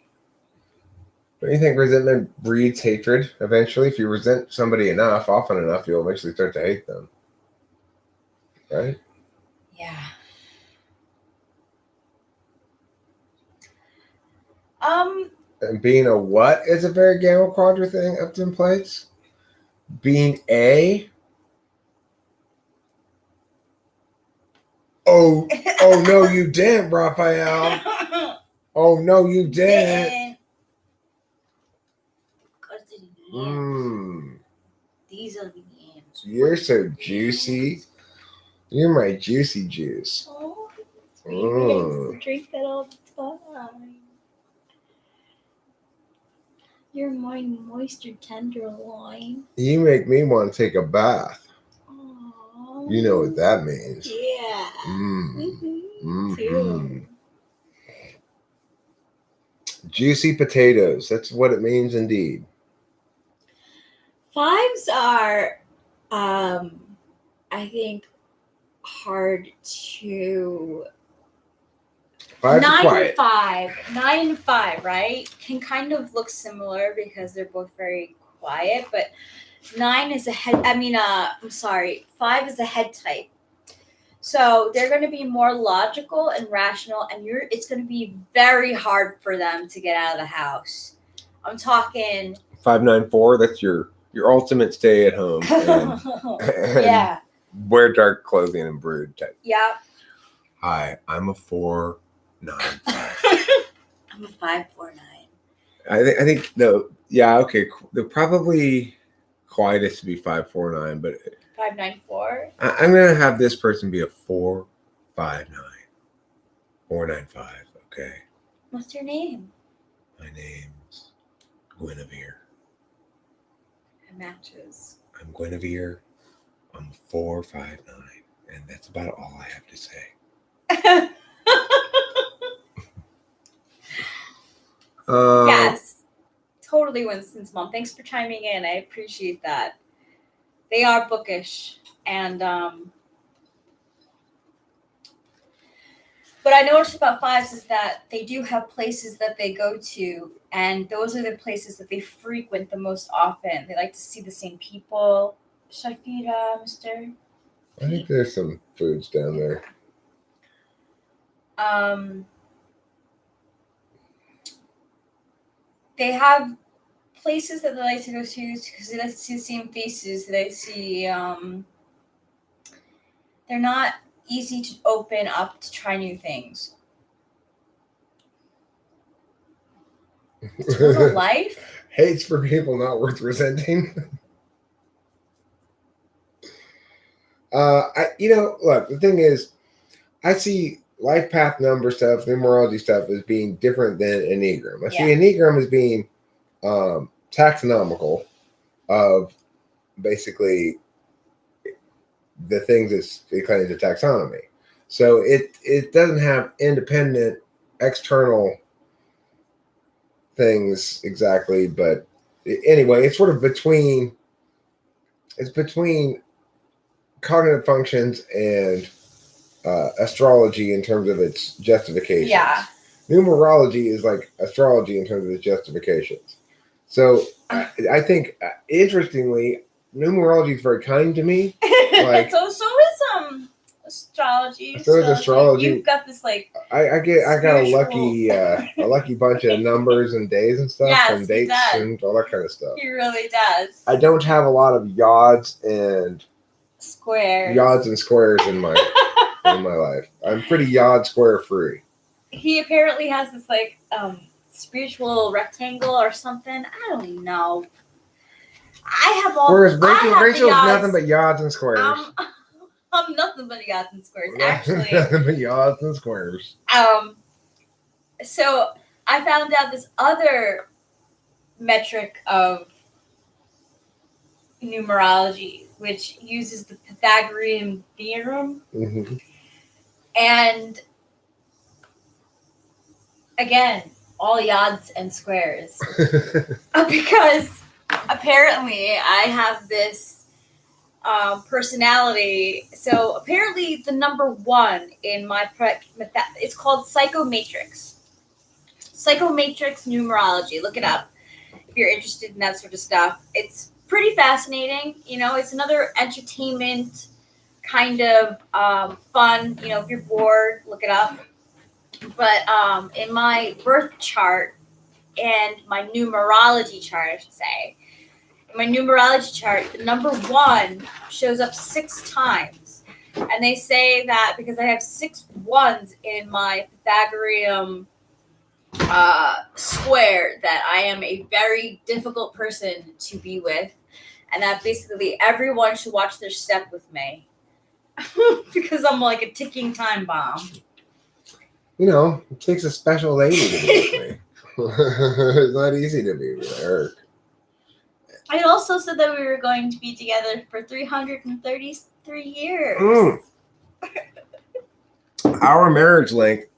Don't you think resentment breeds hatred eventually? If you resent somebody enough, often enough, you'll eventually start to hate them. Right? Yeah. And being a what is a very gamma quadra thing up to plates? Being a oh no you didn't, Raphael. Oh no you didn't. These are the yams. You're so juicy. You're my juicy juice. Oh, I drink that all the time. You're my moisture tenderloin. You make me want to take a bath. Aww. You know what that means. Yeah. Too. Juicy potatoes. That's what it means indeed. 5s are, I think, hard to. 5's 9 quiet. and 5. 9 and 5, right? Can kind of look similar because they're both very quiet, but 9 is a head. I'm sorry. 5 is a head type. So they're going to be more logical and rational, and it's going to be very hard for them to get out of the house. I'm talking 594. That's your ultimate stay at home. And yeah. Wear dark clothing and brood type. Yeah. Hi, I'm a 495. I'm a 549. I think no. Yeah. Okay. They're probably quietest to be 549, but 594. I'm gonna have this person be a 459. 495. Okay. What's your name? My name's Guinevere. It matches. I'm Guinevere. I'm 459, and that's about all I have to say. Yes, totally, Winston's mom. Thanks for chiming in. I appreciate that. They are bookish, and what I noticed about 5s is that they do have places that they go to, and those are the places that they frequent the most often. They like to see the same people. Should I feed Mr. I think there's some foods down there. They have places that they like to go to because they like to see the same faces. They like to see. They're not easy to open up to try new things. Total life. Hates for people not worth resenting. Look, the thing is, I see life path number stuff, numerology stuff as being different than Enneagram. I see Enneagram as being taxonomical of basically the things it claims a taxonomy. So it doesn't have independent external things exactly, but anyway, it's sort of between cognitive functions and astrology in terms of its justifications. Yeah. Numerology is like astrology in terms of its justifications. So I think, interestingly, numerology is very kind to me. Like, so is astrology. So is astrology. You've got this I got a lucky bunch of numbers and days and stuff, yes, and dates and all that kind of stuff. He really does. I don't have a lot of yods and squares in my life. I'm pretty yod square free. He apparently has this spiritual rectangle or something. I don't even know. I have all. Whereas Rachel's nothing but yods and squares. I'm nothing but yods and squares. Actually, nothing but yods and squares. So I found out this other metric of numerology, which uses the Pythagorean theorem, and again, all yods and squares, because apparently I have this personality. So apparently the number 1 in my it's called psychomatrix. Psychomatrix numerology. Look it up if you're interested in that sort of stuff. It's pretty fascinating. It's another entertainment kind of fun. If you're bored, look it up. But in my birth chart, and my numerology chart, I should say. In my numerology chart, the number 1 shows up 6 times. And they say that because I have 6 ones in my Pythagorean square, that I am a very difficult person to be with, and that basically everyone should watch their step with me. Because I'm like a ticking time bomb. You know, it takes a special lady to be with me. It's not easy to be with Eric. I also said that we were going to be together for 333 years. Our marriage length,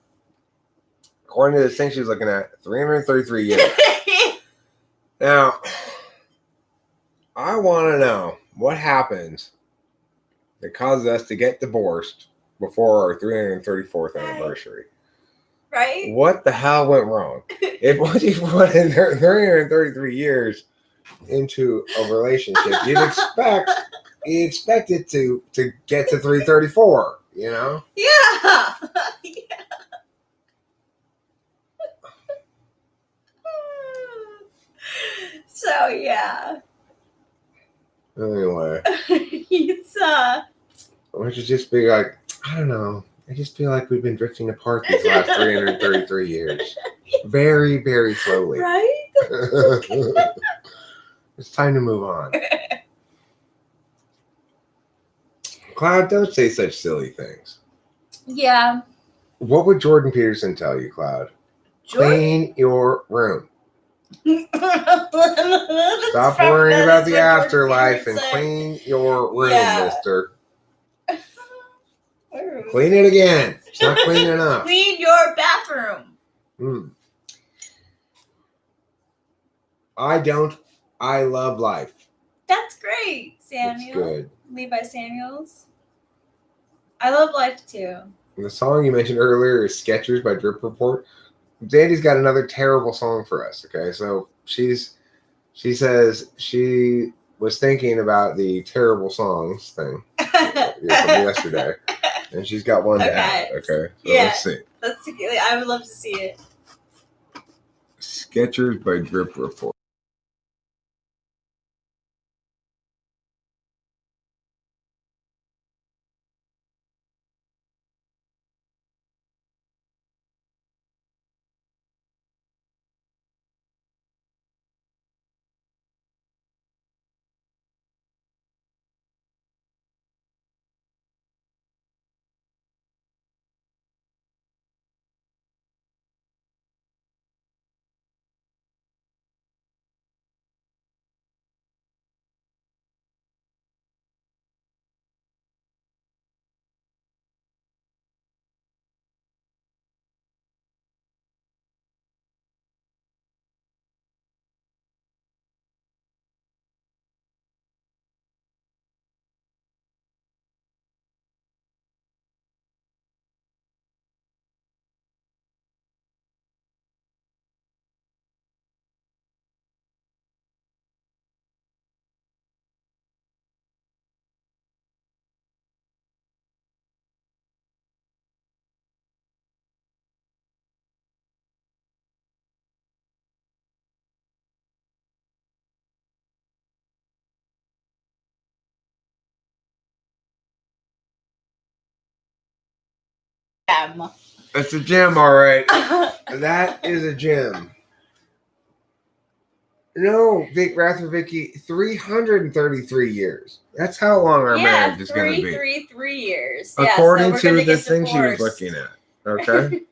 according to this thing she was looking at, 333 years. Now, I want to know what happens that causes us to get divorced before our 334th anniversary. Right? What the hell went wrong? If once you put in 333 years into a relationship, you'd expect it to get to 334, you know? Yeah. So yeah. Anyway, It's why don't you just be like, I don't know. I just feel like we've been drifting apart these last 333 years. Very, very slowly. right? It's time to move on. Cloud, don't say such silly things. Yeah. What would Jordan Peterson tell you, Cloud? Clean your room. Stop worrying about the afterlife and clean your room, mister. Clean it again. It's not clean enough. Clean your bathroom. I love life. That's great, Samuel. It's good. Levi Samuels. I love life too. And the song you mentioned earlier is Skechers by Drip Report. Zandy's got another terrible song for us, okay? So she says she was thinking about the terrible songs thing from yesterday, and she's got one to add, okay? So let's see. I would love to see it. Skechers by Drip Report. That's a gem, all right. That is a gem. No, Vicky, 333 years. That's how long our marriage is going to be. 333 years. According to the thing she was looking at. Okay?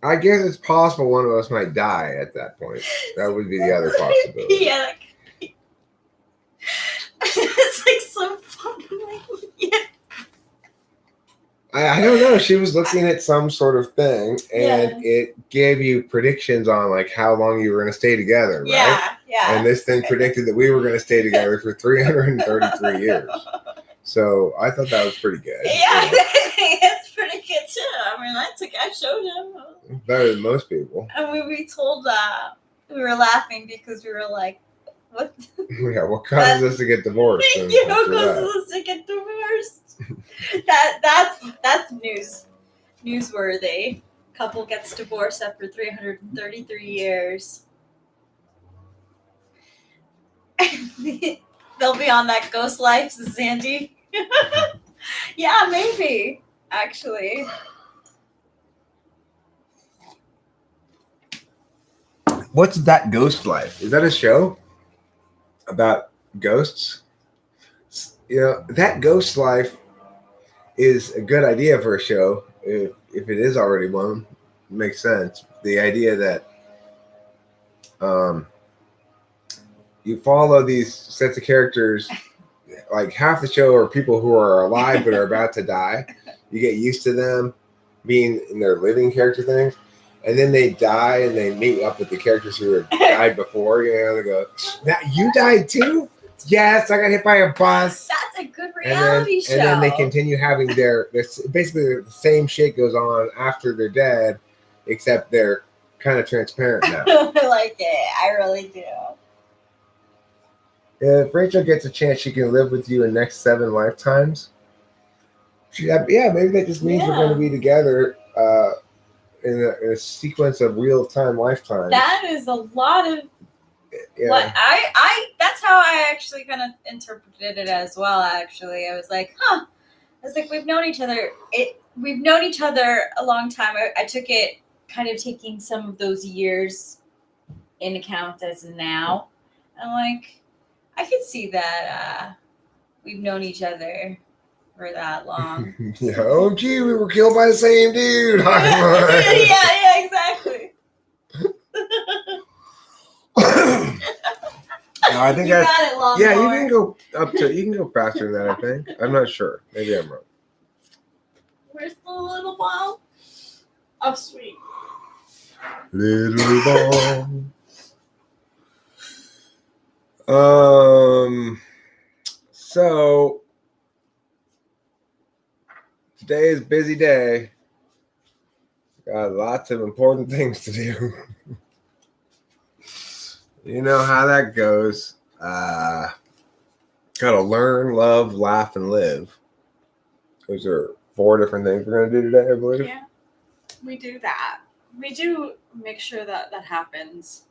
I guess it's possible one of us might die at that point. That would be the other possibility. Yeah. It's like so fucking I don't know. She was looking at some sort of thing, and it gave you predictions on like how long you were going to stay together, right? Yeah. And this thing predicted that we were going to stay together for 333 years. So I thought that was pretty good. Yeah, it's pretty good too. I mean, I showed him. Better than most people. And we told we were laughing because we were like, what? Yeah, what causes us to get divorced? Thank you. What causes us to get divorced? That's newsworthy. couple gets divorced after 333 years. They'll be on that ghost life, Sandy. Yeah, maybe. Actually. What's That Ghost Life? Is that a show about ghosts? You know, That Ghost Life is a good idea for a show if it is already one. It makes sense. The idea that you follow these sets of characters, like half the show are people who are alive but are about to die. You get used to them being in their living character things, and then they die and they meet up with the characters who had died before. You know, they go, "That you died too? Yes, I got hit by a bus." That's a good reality show. And then they continue having their basically the same shit goes on after they're dead, except they're kind of transparent now. I like it. I really do. If Rachel gets a chance, she can live with you in next 7 lifetimes. Maybe that just means we're going to be together in a sequence of real-time lifetimes. That is a lot of what I that's how I actually kind of interpreted it as well. Actually, I was like, I was like, we've known each other. We've known each other a long time. I took it kind of taking some of those years in account as now. I'm like, I could see that we've known each other for that long. Yeah, oh gee, we were killed by the same dude. yeah, exactly. No, I think you got it, Longhorn. Yeah, you can go faster than that, I think. I'm not sure. Maybe I'm wrong. Where's the little ball? Oh, sweet. Little ball. So today is a busy day. Got lots of important things to do. You know how that goes. Gotta learn, love, laugh, and live. Those are 4 different things we're gonna do today, I believe. Yeah, we do that. We do make sure that happens.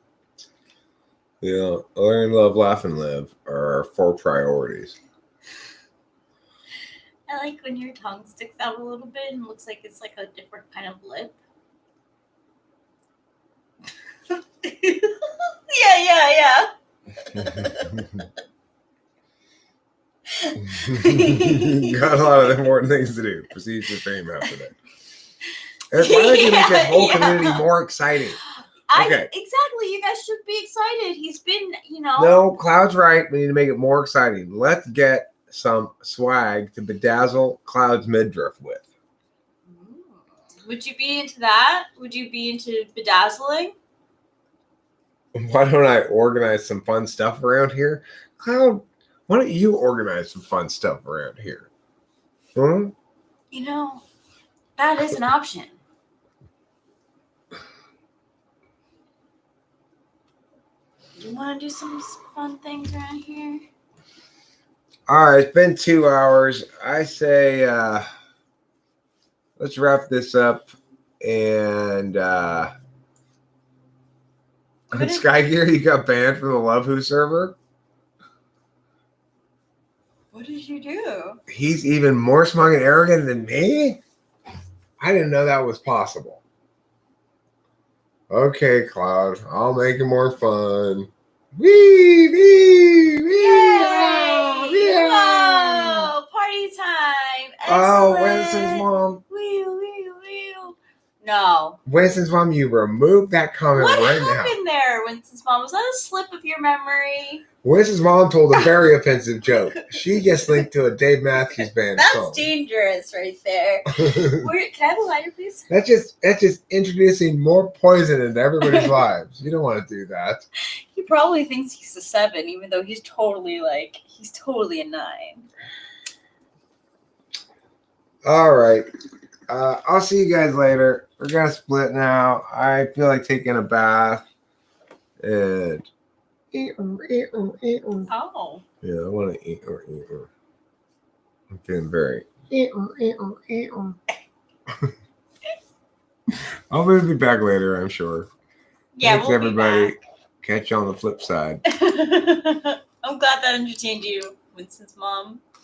Yeah, learn, love, laugh, and live are our 4 priorities. I like when your tongue sticks out a little bit and looks like it's like a different kind of lip. Yeah. Got a lot of important things to do. Proceed to fame after that. Why don't you make this whole community more exciting? Okay. Exactly. You guys should be excited. He's been, No, Cloud's right. We need to make it more exciting. Let's get some swag to bedazzle Cloud's midriff with. Would you be into that? Would you be into bedazzling? Why don't I organize some fun stuff around here? Cloud, why don't you organize some fun stuff around here? Huh? That is an option. You want to do some fun things around here? All right, it's been 2 hours. I say let's wrap this up. And Sky Gear, you got banned from the Love Who server. What did you do? He's even more smug and arrogant than me? I didn't know that was possible. Okay, Cloud, I'll make it more fun. Wee, wee, wee. Yay! Yeah. Whoa! Party time! Oh, Excellent. Winston's mom. Wee. No. Winston's mom, you remove that comment What right now. What happened there, Winston's mom? Was that a slip of your memory? Winston's mom told a very offensive joke. She just linked to a Dave Matthews Band That's song. dangerous right there. Can I have a lighter, please? That's just introducing more poison into everybody's lives. You don't want to do that. He probably thinks he's a 7, even though he's totally a 9. All right. I'll see you guys later. We're gonna split now. I feel like taking a bath and Oh. yeah, I want to eat. I'm feeling very I'll be back later, I'm sure. Yeah, Thanks, we'll everybody. be Catch you on the flip side. back. I'm glad that entertained you, Winston's mom.